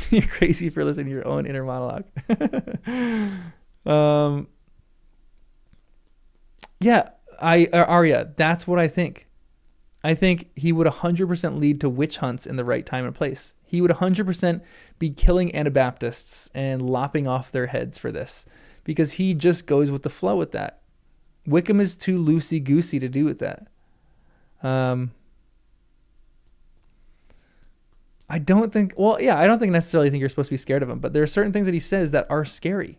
You're crazy for listening to your own inner monologue. Yeah, Arya, that's what I think. I think he would 100% lead to witch hunts in the right time and place. He would 100% be killing Anabaptists and lopping off their heads for this, because he just goes with the flow with that. Wickham is too loosey-goosey to do with that. I don't necessarily think you're supposed to be scared of him, but there are certain things that he says that are scary.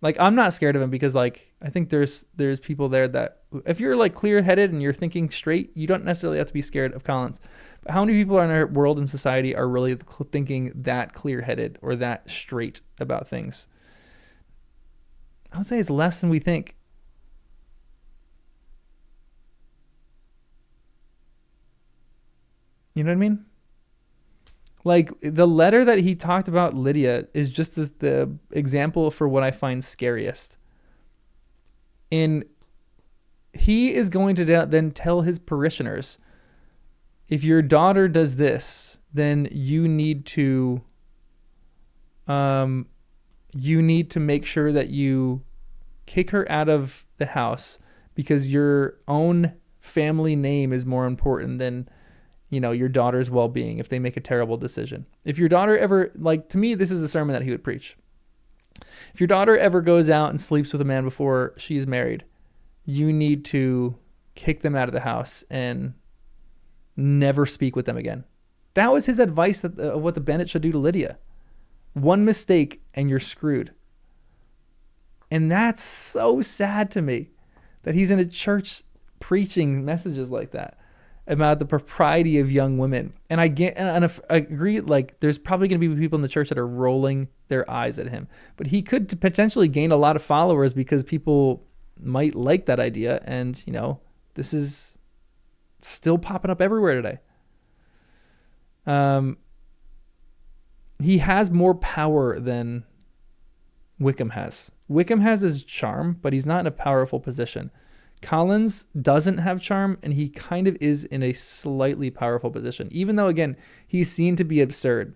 Like, I'm not scared of him because, like, I think there's people there that, if you're like clear-headed and you're thinking straight, you don't necessarily have to be scared of Collins. But how many people in our world and society are really thinking that clear-headed or that straight about things? I would say it's less than we think. You know what I mean? Like, the letter that he talked about Lydia is just the example for what I find scariest. And he is going to then tell his parishioners, if your daughter does this, then you need to make sure that you kick her out of the house, because your own family name is more important than, you know, your daughter's well-being if they make a terrible decision. If your daughter ever, like, to me, this is a sermon that he would preach. If your daughter ever goes out and sleeps with a man before she is married, you need to kick them out of the house and never speak with them again. That was his advice of what the Bennett should do to Lydia. One mistake and you're screwed. And that's so sad to me that he's in a church preaching messages like that about the propriety of young women. And I agree, like, there's probably going to be people in the church that are rolling their eyes at him, but he could potentially gain a lot of followers because people might like that idea. And, you know, this is still popping up everywhere today. He has more power than Wickham has. Wickham has his charm, but he's not in a powerful position. Collins doesn't have charm, and he kind of is in a slightly powerful position, even though, again, he's seen to be absurd.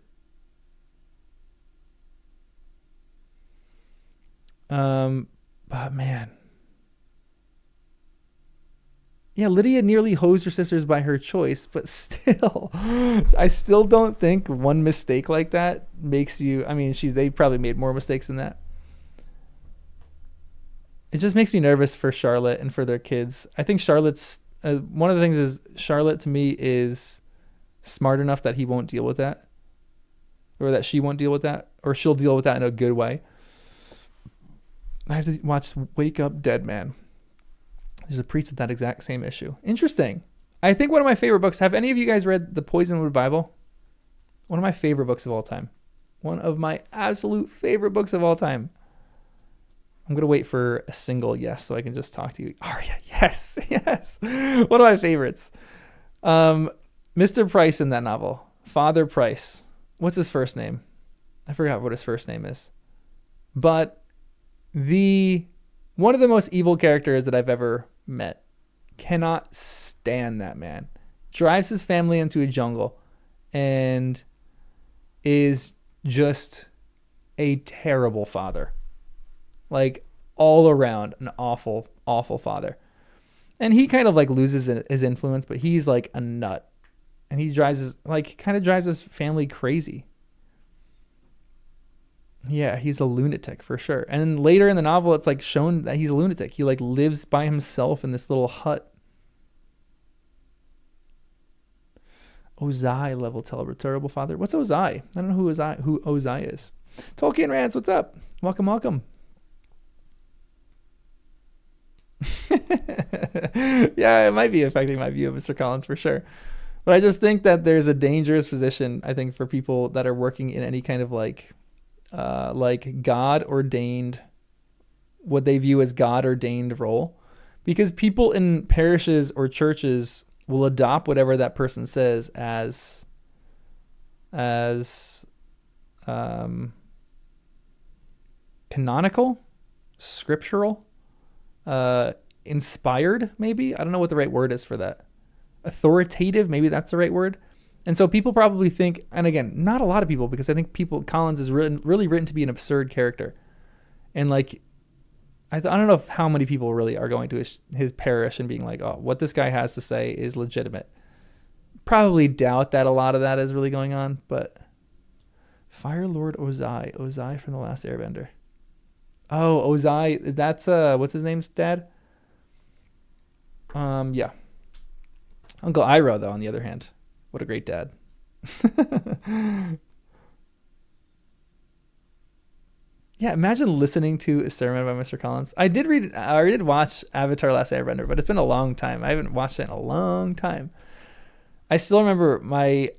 But man. Yeah, Lydia nearly hosed her sisters by her choice, but still, I still don't think one mistake like that makes you, I mean, they probably made more mistakes than that. It just makes me nervous for Charlotte and for their kids. I think Charlotte's, one of the things is Charlotte to me is smart enough that he won't deal with that, or that she won't deal with that, or she'll deal with that in a good way. I have to watch Wake Up Dead Man. There's a priest with that exact same issue. Interesting. I think one of my favorite books, have any of you guys read the Poisonwood Bible? One of my favorite books of all time. One of my absolute favorite books of all time. I'm going to wait for a single yes so I can just talk to you. Arya, yes, yes. One of my favorites. Mr. Price in that novel. Father Price. What's his first name? I forgot what his first name is. But one of the most evil characters that I've ever met. Cannot stand that man. Drives his family into a jungle and is just a terrible father. Like, all around an awful, awful father. And he kind of like loses his influence, but he's like a nut. And he drives his family crazy. Yeah, he's a lunatic for sure. And then later in the novel, it's like shown that he's a lunatic. He like lives by himself in this little hut. Ozai level terrible father. What's Ozai? I don't know who Ozai is. Tolkien Rants, what's up? Welcome, welcome. Yeah, it might be affecting my view of Mr. Collins for sure. But I just think that there's a dangerous position, I think, for people that are working in any kind of like God ordained, what they view as God ordained role, because people in parishes or churches will adopt whatever that person says as canonical, scriptural, inspired, maybe. I don't know what the right word is for that. Authoritative, maybe that's the right word. And so people probably think, and again, not a lot of people, because I think Collins is really written to be an absurd character. And like, I don't know how many people really are going to his parish and being like, oh, what this guy has to say is legitimate. Probably doubt that a lot of that is really going on, but Fire Lord Ozai from The Last Airbender. Oh, Ozai, that's what's his name's dad? Yeah. Uncle Iroh, though, on the other hand. What a great dad. Yeah, imagine listening to a sermon by Mr. Collins. I did watch Avatar Last Airbender, but it's been a long time. I haven't watched it in a long time. I still remember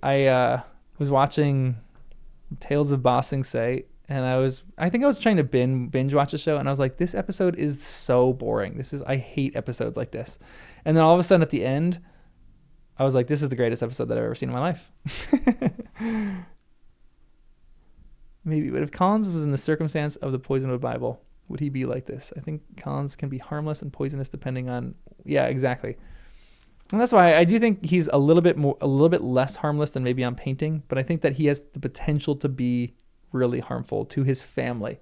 I was watching Tales of Ba Sing Se, and I think I was trying to binge watch a show, and I was like, this episode is so boring. I hate episodes like this. And then all of a sudden at the end, I was like, this is the greatest episode that I've ever seen in my life. Maybe, but if Collins was in the circumstance of the Poisonwood Bible, would he be like this? I think Collins can be harmless and poisonous depending on, yeah, exactly. And that's why I do think he's a little bit less harmless than maybe on Painting, but I think that he has the potential to be really harmful to his family.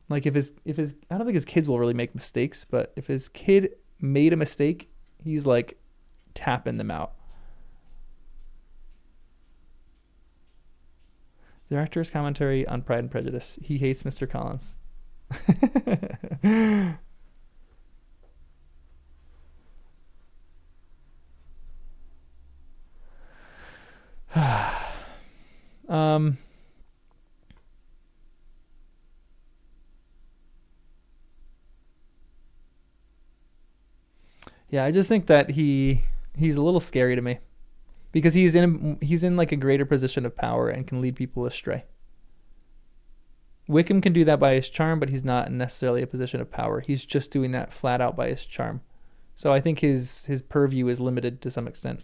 Like if his I don't think his kids will really make mistakes, but if his kid made a mistake, he's like tapping them out. Director's commentary on Pride and Prejudice. He hates Mr. Collins. Yeah, I just think that he's a little scary to me. Because he's in like a greater position of power and can lead people astray. Wickham can do that by his charm, but he's not necessarily a position of power. He's just doing that flat out by his charm. So I think his purview is limited to some extent.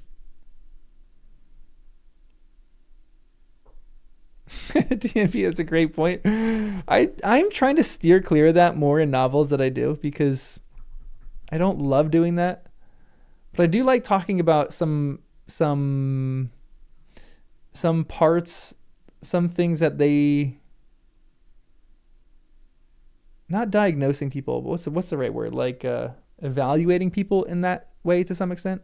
TNP, that's a great point. I'm trying to steer clear of that more in novels than I do because I don't love doing that. But I do like talking about some parts, some things that they, not diagnosing people, but what's the right word? Like evaluating people in that way to some extent.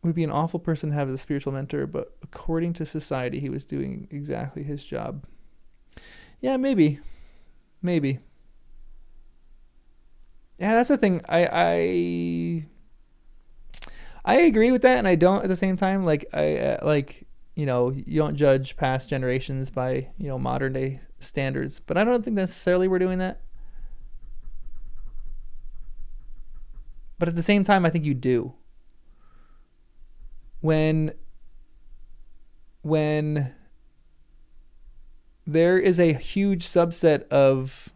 Would be an awful person to have as a spiritual mentor, but according to society, he was doing exactly his job. Yeah, maybe. Yeah, that's the thing. I agree with that, and I don't at the same time. Like you don't judge past generations by modern day standards, but I don't think necessarily we're doing that. But at the same time, I think you do. When there is a huge subset of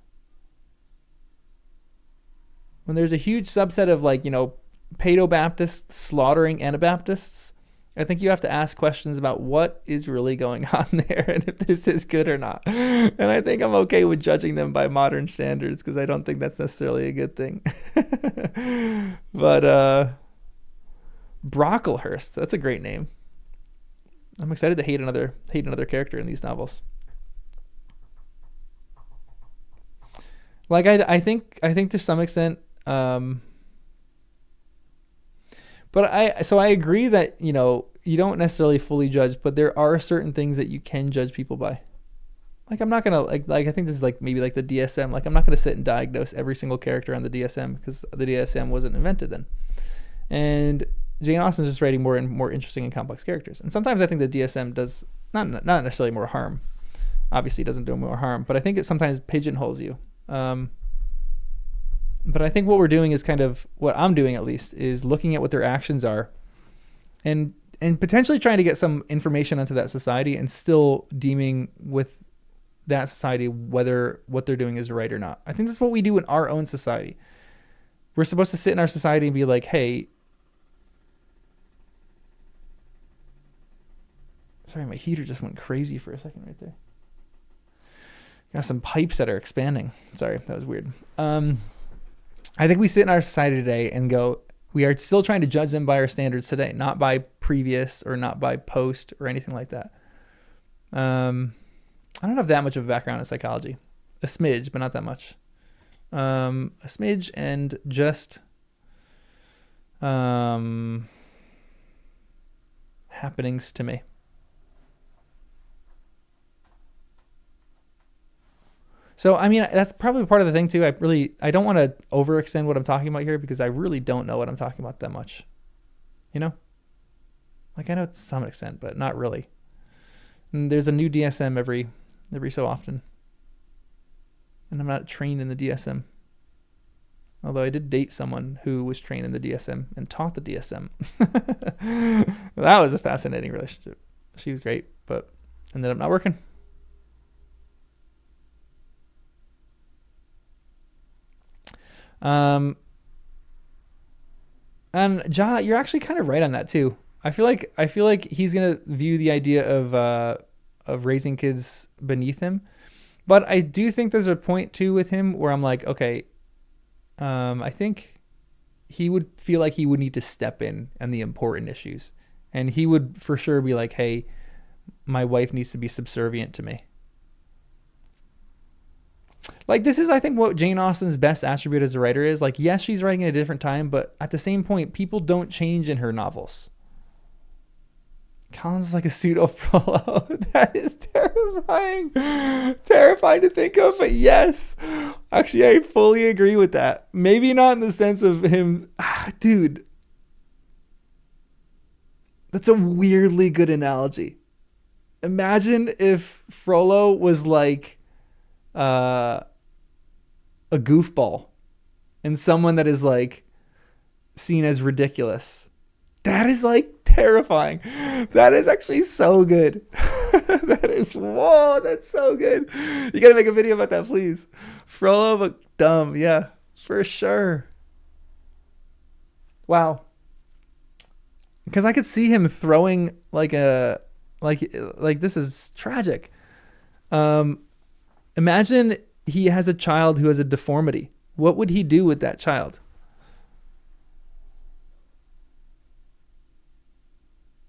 like, Paedo-Baptists slaughtering Anabaptists, I think you have to ask questions about what is really going on there and if this is good or not. And I think I'm okay with judging them by modern standards because I don't think that's necessarily a good thing. But Brocklehurst, that's a great name. I'm excited to hate another character in these novels. Like I think to some extent, but I agree that you don't necessarily fully judge, but there are certain things that you can judge people by. Like I'm not gonna like I think this is like maybe like the DSM. Like I'm not gonna sit and diagnose every single character on the DSM because the DSM wasn't invented then. And Jane Austen's just writing more and more interesting and complex characters. And sometimes I think the DSM does not necessarily more harm. Obviously, it doesn't do more harm, but I think it sometimes pigeonholes you. But I think what we're doing is kind of what I'm doing, at least, is looking at what their actions are, and potentially trying to get some information onto that society, and still deeming with that society whether what they're doing is right or not. I think that's what we do in our own society. We're supposed to sit in our society and be like, hey. Sorry, my heater just went crazy for a second right there. Got some pipes that are expanding. Sorry, that was weird. I think we sit in our society today and go, we are still trying to judge them by our standards today, not by previous or not by post or anything like that. I don't have that much of a background in psychology. A smidge, but not that much. A smidge and just happenings to me. So, I mean, that's probably part of the thing too. I don't want to overextend what I'm talking about here because I really don't know what I'm talking about that much. You know? Like, I know to some extent, but not really. And there's a new DSM every so often. And I'm not trained in the DSM. Although I did date someone who was trained in the DSM and taught the DSM. That was a fascinating relationship. She was great, but ended up not working. And Ja, you're actually kind of right on that too. I feel like he's gonna view the idea of raising kids beneath him, but I do think there's a point too with him where I'm like, okay, I think he would feel like he would need to step in on the important issues, and he would for sure be like, hey, my wife needs to be subservient to me. Like, this is, I think, what Jane Austen's best attribute as a writer is. Like, yes, she's writing at a different time, but at the same point, people don't change in her novels. Colin's like a pseudo Frollo. That is terrifying. Terrifying to think of, but yes. Actually, I fully agree with that. Maybe not in the sense of him. Dude. That's a weirdly good analogy. Imagine if Frollo was like a goofball and someone that is like seen as ridiculous. That is like terrifying. That is actually so good. Whoa, that's so good. You gotta make a video about that, please. Frollo but dumb, yeah, for sure. Wow. Because I could see him throwing like this is tragic. Imagine he has a child who has a deformity. What would he do with that child?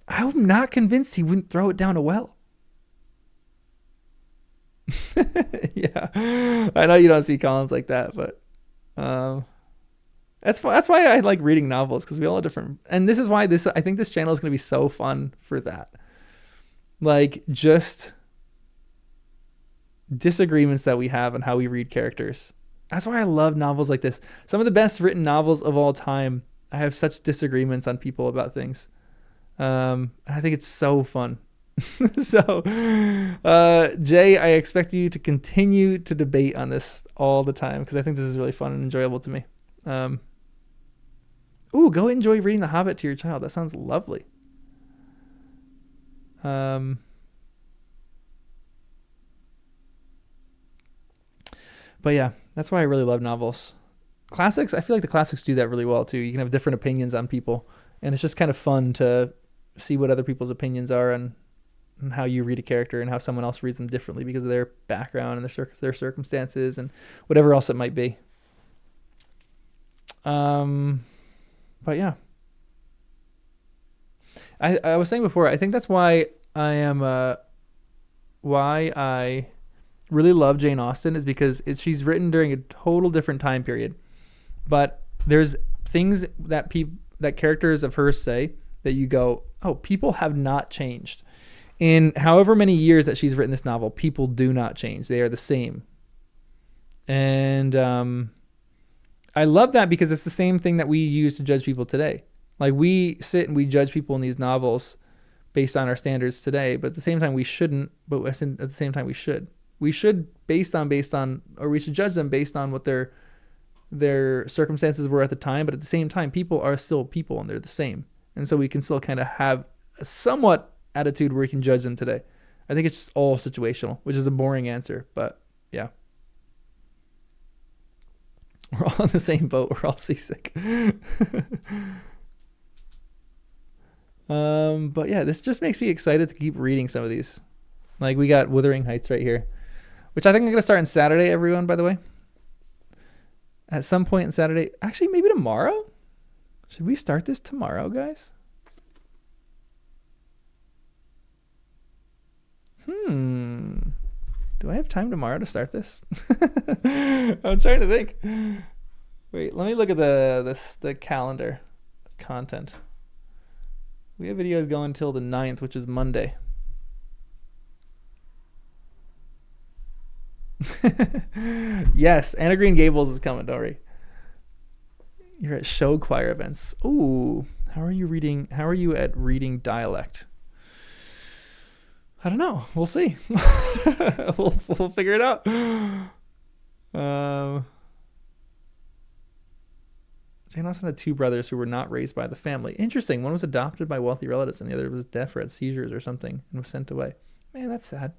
I'm not convinced he wouldn't throw it down a well. Yeah, I know you don't see Collins like that, but that's why I like reading novels, because we all have different. And this is why I think this channel is going to be so fun for that. Like, just disagreements that we have on how we read characters. That's why I love novels like this. Some of the best written novels of all time. I have such disagreements on people about things. I think it's so fun. So, Jay, I expect you to continue to debate on this all the time, because I think this is really fun and enjoyable to me. Go enjoy reading The Hobbit to your child. That sounds lovely. But yeah, that's why I really love novels. Classics, I feel like the classics do that really well too. You can have different opinions on people, and it's just kind of fun to see what other people's opinions are and how you read a character and how someone else reads them differently because of their background and their circumstances and whatever else it might be. But yeah, I was saying before, I think that's why I really love Jane Austen, is because she's written during a total different time period, but there's things that characters of hers say that you go, oh, people have not changed. In however many years that she's written this novel, people do not change. They are the same. And I love that, because it's the same thing that we use to judge people today. Like, we sit and we judge people in these novels based on our standards today, but at the same time we shouldn't, but at the same time we should. We should we should judge them based on what their circumstances were at the time, but at the same time, people are still people and they're the same. And so we can still kind of have a somewhat attitude where we can judge them today. I think it's just all situational, which is a boring answer, but yeah. We're all in the same boat. We're all seasick. But yeah, this just makes me excited to keep reading some of these. Like, we got Wuthering Heights right here, which I think I'm going to start on Saturday, everyone, by the way. At some point on Saturday. Actually, maybe tomorrow? Should we start this tomorrow, guys? Do I have time tomorrow to start this? I'm trying to think. Wait, let me look at the calendar content. We have videos going till the 9th, which is Monday. Yes, Anna Green Gables is coming, don't worry. You're at show choir events. Ooh, how are you at reading dialect? I don't know. We'll see. we'll figure it out. Jane Austen had two brothers who were not raised by the family. Interesting. One was adopted by wealthy relatives and the other was deaf or had seizures or something and was sent away. Man, that's sad.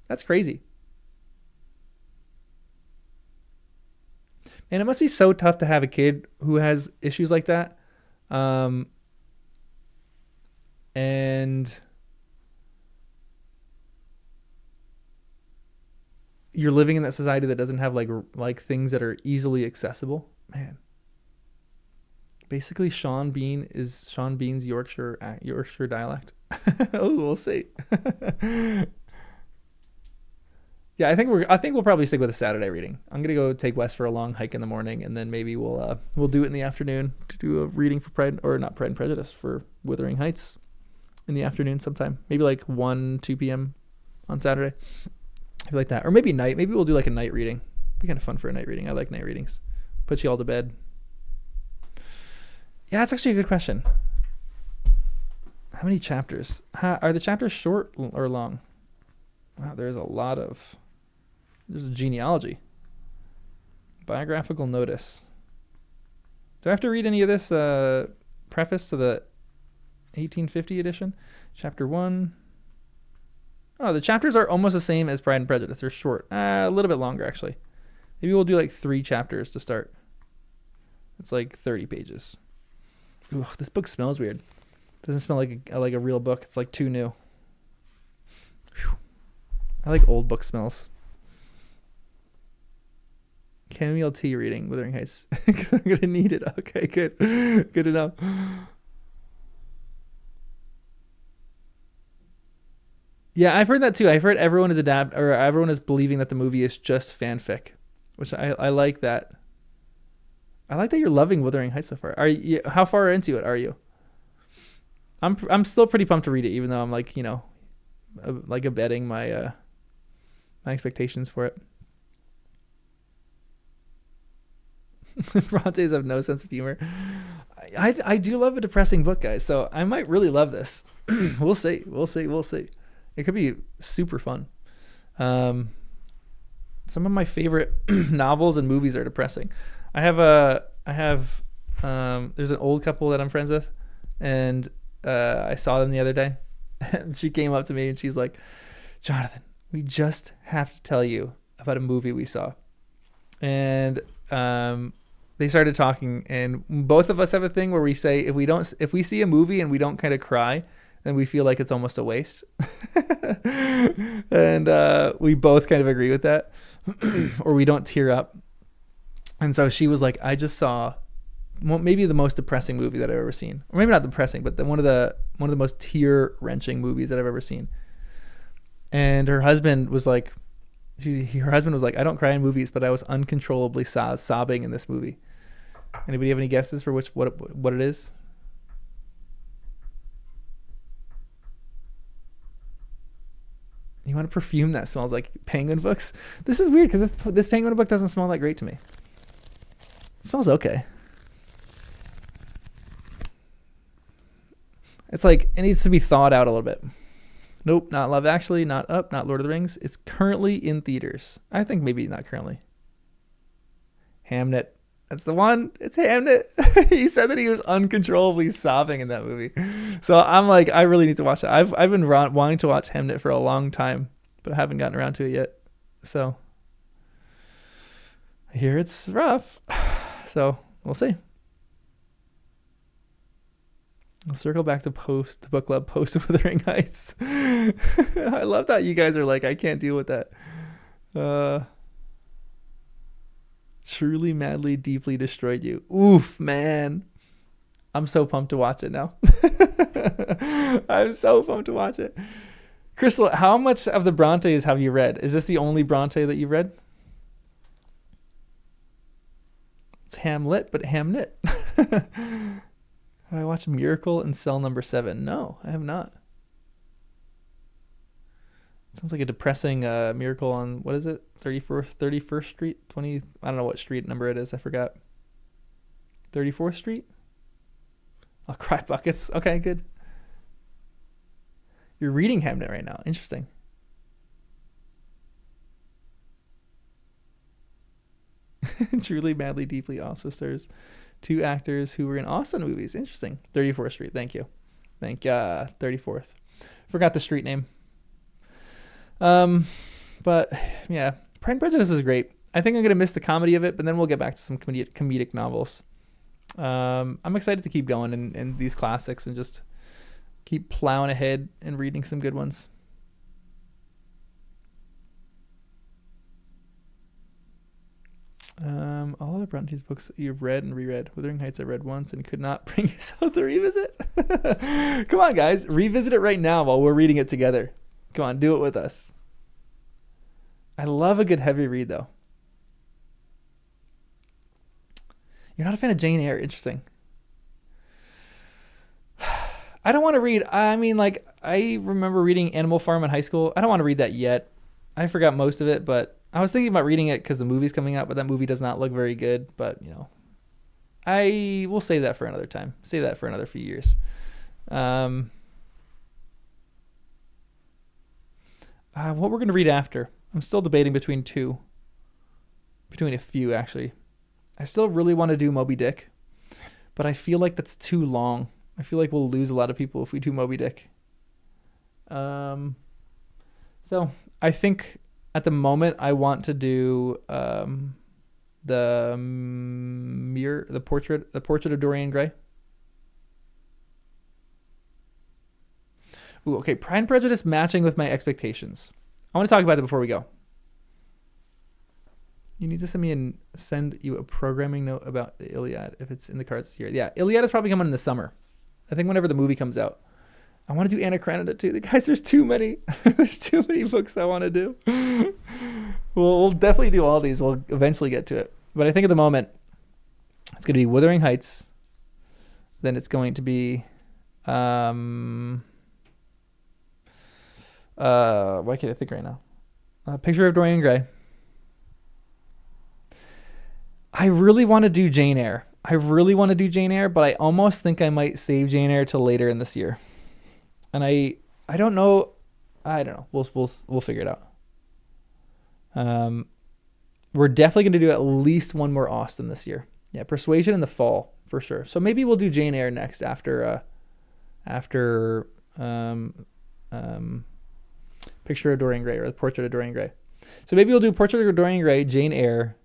That's crazy. And it must be so tough to have a kid who has issues like that. And you're living in that society that doesn't have like things that are easily accessible. Man. Basically, Sean Bean's Yorkshire dialect. Oh, we'll see. Yeah, I think we'll probably stick with a Saturday reading. I'm gonna go take Wes for a long hike in the morning, and then maybe we'll do it in the afternoon to do a reading for Pride and Prejudice for Wuthering Heights in the afternoon sometime. Maybe like 1-2 p.m. on Saturday. I feel like that, or maybe night. Maybe we'll do like a night reading. Be kind of fun for a night reading. I like night readings. Put you all to bed. Yeah, that's actually a good question. How many chapters? Are the chapters short or long? Wow, there's a genealogy. Biographical notice. Do I have to read any of this preface to the 1850 edition? Chapter 1. Oh, the chapters are almost the same as Pride and Prejudice. They're short. A little bit longer, actually. Maybe we'll do like 3 chapters to start. It's like 30 pages. Ooh, this book smells weird. Doesn't smell like a real book. It's like too new. Whew. I like old book smells. Chamomile tea reading, Wuthering Heights. I'm going to need it. Okay, good. Good enough. Yeah, I've heard that too. I've heard everyone is believing that the movie is just fanfic, which I like that. I like that you're loving Wuthering Heights so far. How far into it are you? I'm still pretty pumped to read it, even though I'm like, abetting my my expectations for it. Brontes have no sense of humor. I do love a depressing book, guys, so I might really love this. We'll see. It could be super fun. Some of my favorite novels and movies are depressing. There's an old couple that I'm friends with, and I saw them the other day. And she came up to me and she's like, "Jonathan, we just have to tell you about a movie we saw." And they started talking, and both of us have a thing where we say if we see a movie and we don't kind of cry, then we feel like it's almost a waste. And we both kind of agree with that, or we don't tear up. And so she was like, "I just saw maybe the most depressing movie that I've ever seen, or maybe not depressing, but one of the most tear wrenching movies that I've ever seen." And her husband was like, "I don't cry in movies, but I was uncontrollably sobbing in this movie." Anybody have any guesses for what it is? You want a perfume that smells like penguin books? This is weird because this penguin book doesn't smell that great to me. It smells okay. It's like it needs to be thawed out a little bit. Nope, not Love Actually, not Up, not Lord of the Rings. It's currently in theaters. I think maybe not currently. Hamnet. That's the one. It's Hamnet. He said that he was uncontrollably sobbing in that movie. So I'm like, I really need to watch it. I've been wanting to watch Hamnet for a long time, but I haven't gotten around to it yet. So I hear it's rough. So we'll see. I'll circle back to the book club post of Wuthering Heights. I love that you guys are like, I can't deal with that. Truly, madly, deeply destroyed you. Oof, man. I'm so pumped to watch it now. I'm so pumped to watch it. Crystal, how much of the Brontes have you read? Is this the only Bronte that you've read? It's Hamlet, but Hamnit. Have I watched Miracle in Cell Number 7? No, I have not. Sounds like a depressing Miracle on, what is it? 31st Street? 20, I don't know what street number it is. I forgot. 34th Street? I'll cry buckets. Okay, good. You're reading Hamnet right now. Interesting. Truly, Madly, Deeply also stars 2 actors who were in Austin movies. Interesting. 34th Street. Thank you. 34th. Forgot the street name. But yeah, Pride and Prejudice is great. I think I'm going to miss the comedy of it, but then we'll get back to some comedic novels. I'm excited to keep going in these classics and just keep plowing ahead and reading some good ones. All of the Bronte's books you've read and reread. Wuthering Heights I read once and could not bring yourself to revisit. Come on, guys. Revisit it right now while we're reading it together. Come on, do it with us. I love a good heavy read, though. You're not a fan of Jane Eyre. Interesting. I don't want to read. I mean, like, I remember reading Animal Farm in high school. I don't want to read that yet. I forgot most of it, but I was thinking about reading it because the movie's coming out, but that movie does not look very good. But, you know, I will save that for another time. Save that for another few years. What we're going to read after. I'm still debating between a few, actually. I still really want to do Moby Dick, but I feel like that's too long. I feel like we'll lose a lot of people if we do Moby Dick. So I think at the moment I want to do the portrait of Dorian Gray. Ooh, okay, Pride and Prejudice matching with my expectations. I want to talk about that before we go. You need to send you a programming note about the Iliad if it's in the cards this year. Yeah, Iliad is probably coming in the summer. I think whenever the movie comes out. I want to do Anna Karenina too. Guys, there's too many. There's too many books I want to do. We'll definitely do all these. We'll eventually get to it. But I think at the moment, it's going to be Wuthering Heights. Then it's going to be... why can't I think right now? Picture of Dorian Gray. I really want to do Jane Eyre. But I almost think I might save Jane Eyre till later in this year. And I don't know. I don't know. We'll figure it out. We're definitely going to do at least one more Austen this year. Yeah, Persuasion in the fall for sure. So maybe we'll do Jane Eyre next after Picture of Dorian Gray or the Portrait of Dorian Gray. So maybe we'll do Portrait of Dorian Gray, Jane Eyre,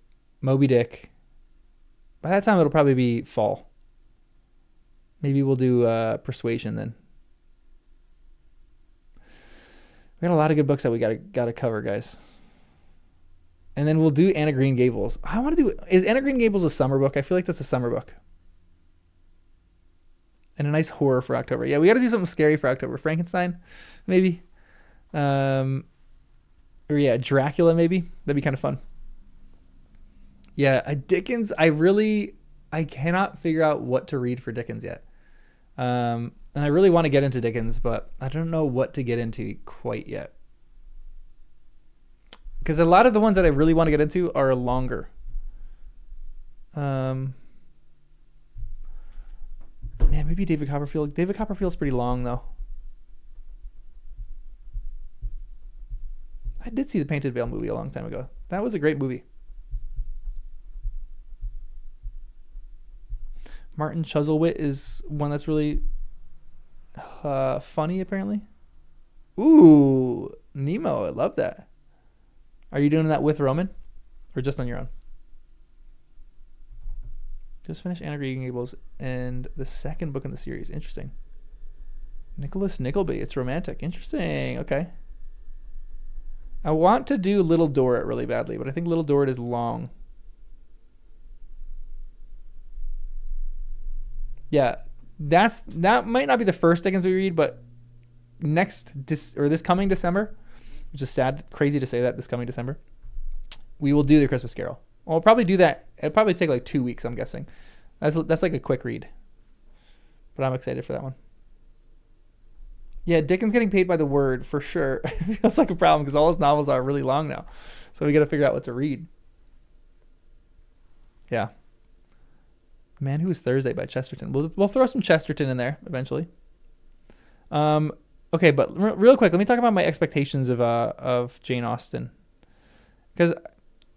Moby Dick. By that time, it'll probably be fall. Maybe we'll do Persuasion then. We got a lot of good books that we gotta cover, guys. And then we'll do Anna Green Gables. I want to do. Is Anna Green Gables a summer book? I feel like that's a summer book. And a nice horror for October. Yeah, we got to do something scary for October. Frankenstein, maybe. Or yeah, Dracula maybe. That'd be kind of fun. Yeah, Dickens. I cannot figure out what to read for Dickens yet. And I really want to get into Dickens, but I don't know what to get into quite yet. Because a lot of the ones that I really want to get into are longer. Man, maybe David Copperfield. David Copperfield's pretty long, though. I did see the Painted Veil movie a long time ago. That was a great movie. Martin Chuzzlewit is one that's really funny, apparently. Ooh, Nemo. I love that. Are you doing that with Roman or just on your own? Just finished Anna Green Gables and the second book in the series. Interesting. Nicholas Nickleby. It's romantic. Interesting. Okay. I want to do Little Dorrit really badly, but I think Little Dorrit is long. Yeah, that might not be the first Dickens we read, but this coming December, which is sad, crazy to say that, this coming December, we will do The Christmas Carol. We'll probably do that. It'll probably take like 2 weeks, I'm guessing. That's like a quick read. But I'm excited for that one. Yeah, Dickens getting paid by the word for sure. It feels like a problem because all his novels are really long now. So we got to figure out what to read. Yeah. Man Who Was Thursday by Chesterton. We'll throw some Chesterton in there eventually. Okay, but real quick, let me talk about my expectations of Jane Austen. Because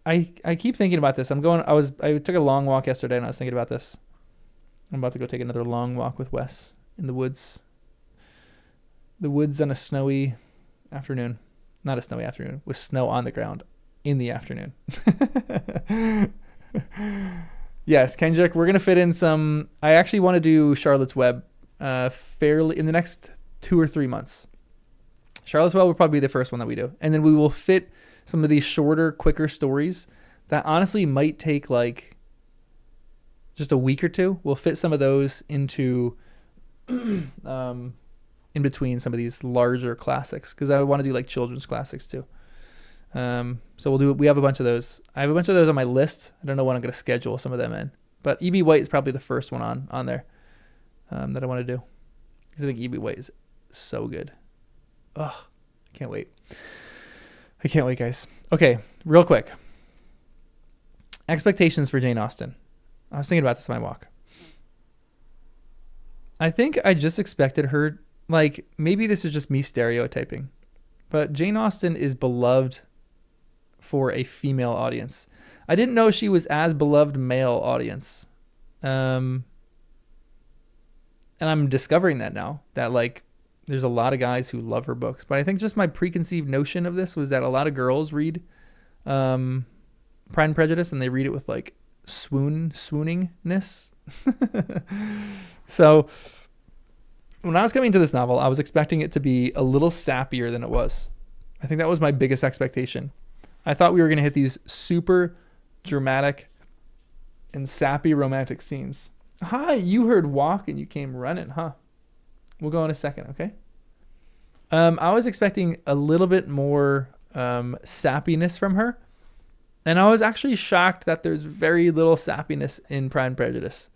I keep thinking about this. I took a long walk yesterday and I was thinking about this. I'm about to go take another long walk with Wes in the woods. The woods on a snowy afternoon. Not a snowy afternoon, with snow on the ground in the afternoon. Yes, Kendrick, we're going to fit in some. I actually want to do Charlotte's Web fairly in the next 2 or 3 months. Charlotte's Web will probably be the first one that we do. And then we will fit some of these shorter, quicker stories that honestly might take like just a week or two. We'll fit some of those into in between some of these larger classics because I want to do like children's classics too. So we have a bunch of those. I have a bunch of those on my list. I don't know when I'm going to schedule some of them in, but E.B. White is probably the first one on there that I want to do because I think E.B. White is so good. Oh, I can't wait. I can't wait, guys. Okay, real quick. Expectations for Jane Austen. I was thinking about this on my walk. I think I just expected her, like, maybe this is just me stereotyping, but Jane Austen is beloved for a female audience. I didn't know she was as beloved male audience. And I'm discovering that now, that like there's a lot of guys who love her books, but I think just my preconceived notion of this was that a lot of girls read Pride and Prejudice and they read it with like swooningness. So when I was coming to this novel, I was expecting it to be a little sappier than it was. I think that was my biggest expectation. I thought we were going to hit these super dramatic and sappy romantic scenes. Hi, you heard walk and you came running, huh? We'll go in a second, okay? I was expecting a little bit more sappiness from her. And I was actually shocked that there's very little sappiness in Pride and Prejudice.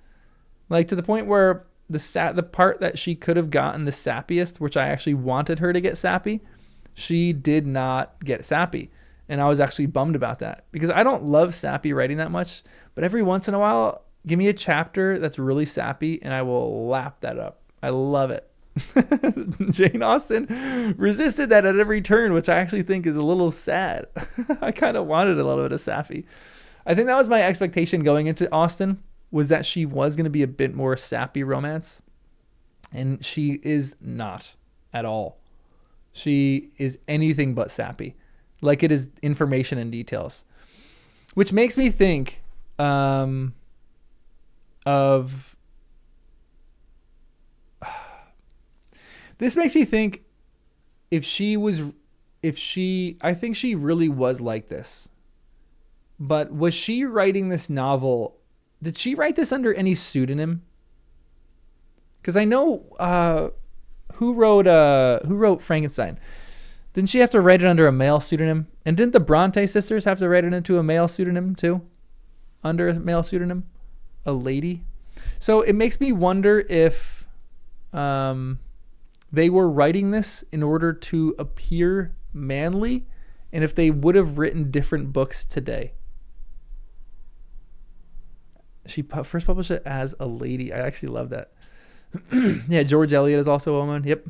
Like to the point where the part that she could have gotten the sappiest, which I actually wanted her to get sappy, she did not get sappy. And I was actually bummed about that because I don't love sappy writing that much. But every once in a while, give me a chapter that's really sappy and I will lap that up. I love it. Jane Austen resisted that at every turn, which I actually think is a little sad. I kind of wanted a little bit of sappy. I think that was my expectation going into Austen, was that she was going to be a bit more sappy romance. And she is not at all. She is anything but sappy. Like it is information and details. Which makes me think of... This makes me think I think she really was like this. But was she writing this novel? Did she write this under any pseudonym? Because I know who wrote Frankenstein. Didn't she have to write it under a male pseudonym? And didn't the Bronte sisters have to write it into a male pseudonym too? Under a male pseudonym? A lady? So it makes me wonder if they were writing this in order to appear manly, and if they would have written different books today. She first published it as a lady. I actually love that. Yeah, George Eliot is also a woman. Yep.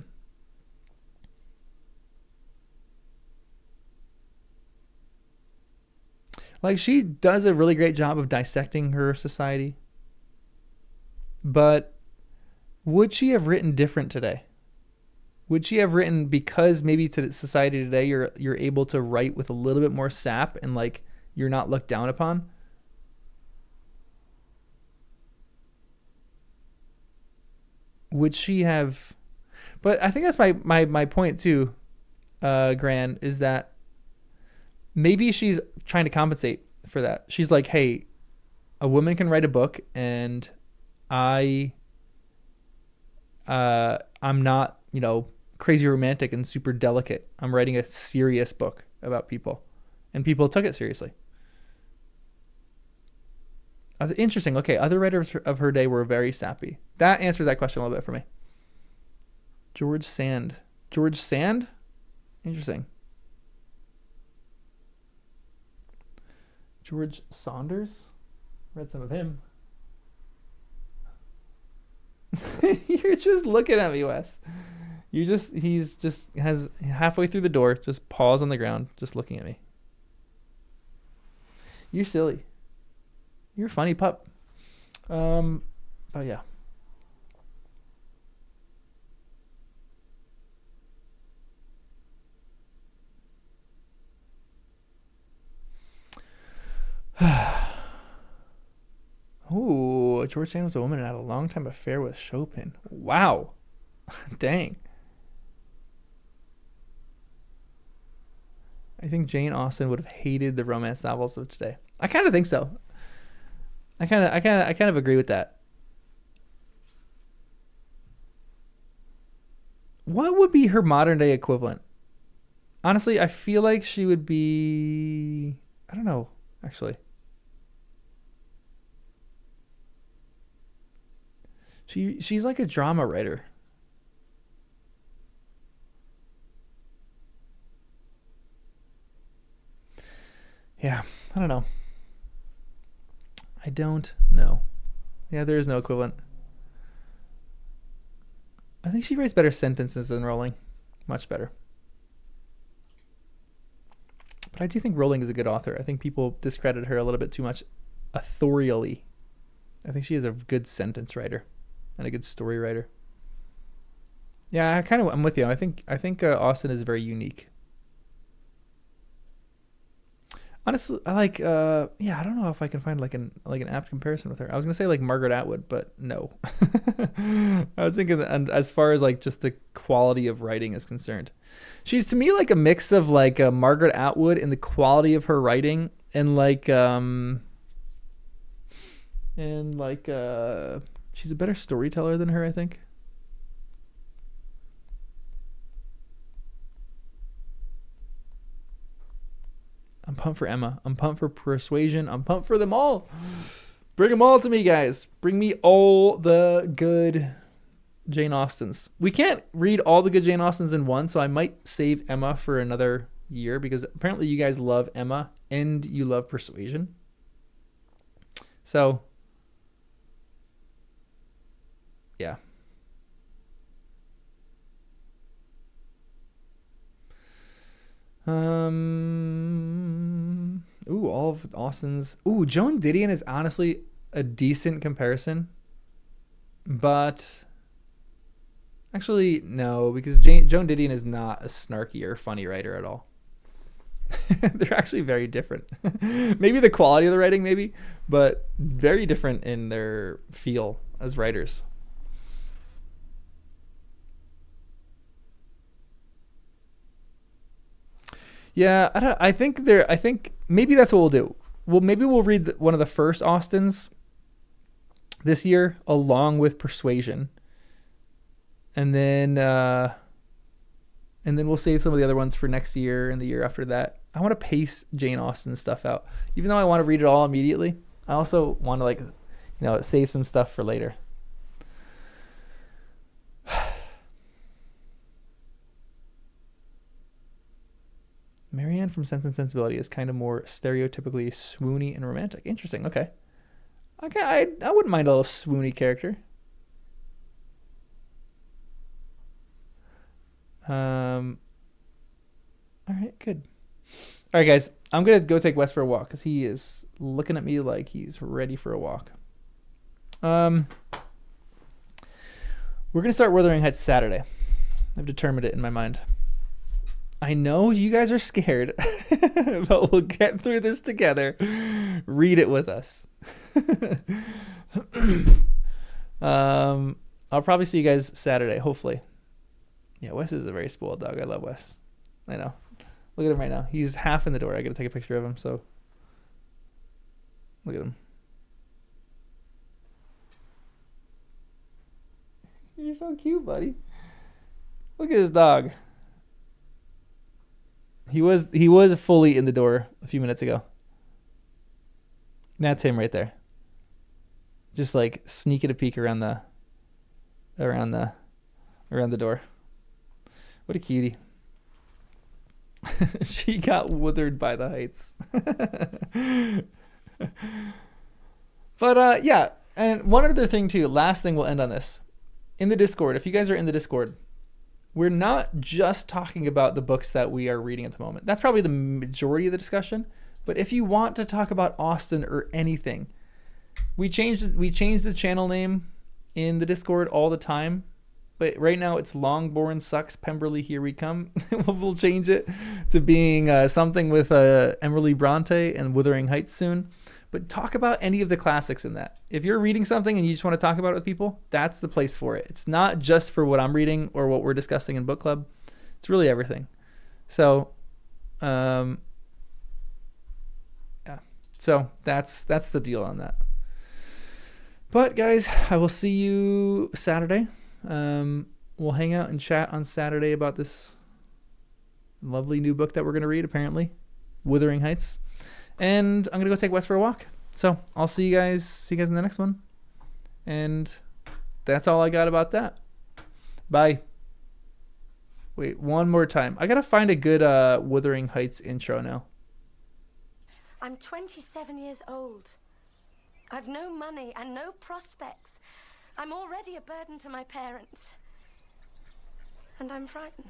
Like, she does a really great job of dissecting her society. But would she have written different today? Would she have written, because maybe to society today you're able to write with a little bit more sap and like you're not looked down upon? Would she have? But I think that's my point too, Gran, is that maybe she's trying to compensate for that. She's like, hey, a woman can write a book and I I'm not, crazy romantic and super delicate. I'm writing a serious book about people, and people took it seriously. Interesting. Okay, other writers of her day were very sappy. That answers that question a little bit for me. George Sand. George Sand? Interesting. George Saunders? Read some of him. You're just looking at me, Wes. He's just has halfway through the door, just paws on the ground, just looking at me. You're silly. You're a funny pup. But yeah. Ooh, George Sand was a woman and had a long-time affair with Chopin. Wow. Dang. I think Jane Austen would have hated the romance novels of today. I kind of think so. I kind of agree with that. What would be her modern day equivalent? Honestly, I feel like she would be, I don't know, actually. She's like a drama writer. Yeah, I don't know. I don't know. Yeah, there is no equivalent. I think she writes better sentences than Rowling. Much better. But I do think Rowling is a good author. I think people discredit her a little bit too much authorially. I think she is a good sentence writer and a good story writer. Yeah, I'm with you. I think Austen is very unique. Honestly, I like. I don't know if I can find like an apt comparison with her. I was gonna say like Margaret Atwood, but no. I was thinking, and as far as like just the quality of writing is concerned, she's to me like a mix of like Margaret Atwood in the quality of her writing, and she's a better storyteller than her, I think. I'm pumped for Emma. I'm pumped for Persuasion. I'm pumped for them all. Bring them all to me, guys. Bring me all the good Jane Austens. We can't read all the good Jane Austens in one, so I might save Emma for another year because apparently you guys love Emma and you love Persuasion. So, yeah. All of Austen's. Joan Didion is honestly a decent comparison, but actually no, because Joan Didion is not a snarky or funny writer at all. They're actually very different. Maybe the quality of the writing, maybe, but very different in their feel as writers. Yeah, I think maybe that's what we'll do. Well, maybe we'll read one of the first Austens this year along with Persuasion, and then we'll save some of the other ones for next year and the year after that. I want to pace Jane Austen stuff out, even though I want to read it all immediately. I also want to save some stuff for later. Marianne from Sense and Sensibility is kind of more stereotypically swoony and romantic. Interesting. Okay, I wouldn't mind a little swoony character. All right, good. All right, guys, I'm gonna go take Wes for a walk because he is looking at me like he's ready for a walk. We're gonna start Wuthering Heights Saturday. I've determined it in my mind. I know you guys are scared, but we'll get through this together. Read it with us. I'll probably see you guys Saturday, hopefully. Yeah, Wes is a very spoiled dog. I love Wes. I know. Look at him right now. He's half in the door. I got to take a picture of him, so look at him. You're so cute, buddy. Look at this dog. He was fully in the door a few minutes ago. That's him right there. Just like sneaking a peek around the door. What a cutie. She got withered by the heights. But yeah, and one other thing too, last thing we'll end on this. In the Discord, if you guys are in the Discord, we're not just talking about the books that we are reading at the moment. That's probably the majority of the discussion. But if you want to talk about Austen or anything, we changed the channel name in the Discord all the time. But right now it's Longbourn Sucks, Pemberley, Here We Come. We'll change it to being something with Emily Bronte and Wuthering Heights soon. But talk about any of the classics in that. If you're reading something and you just want to talk about it with people, that's the place for it. It's not just for what I'm reading or what we're discussing in book club. It's really everything. So, yeah. So that's the deal on that. But guys, I will see you Saturday. We'll hang out and chat on Saturday about this lovely new book that we're going to read, apparently, Wuthering Heights. And I'm going to go take Wes for a walk. So I'll see you guys in the next one. And that's all I got about that. Bye. Wait, one more time. I got to find a good Wuthering Heights intro now. I'm 27 years old. I've no money and no prospects. I'm already a burden to my parents. And I'm frightened.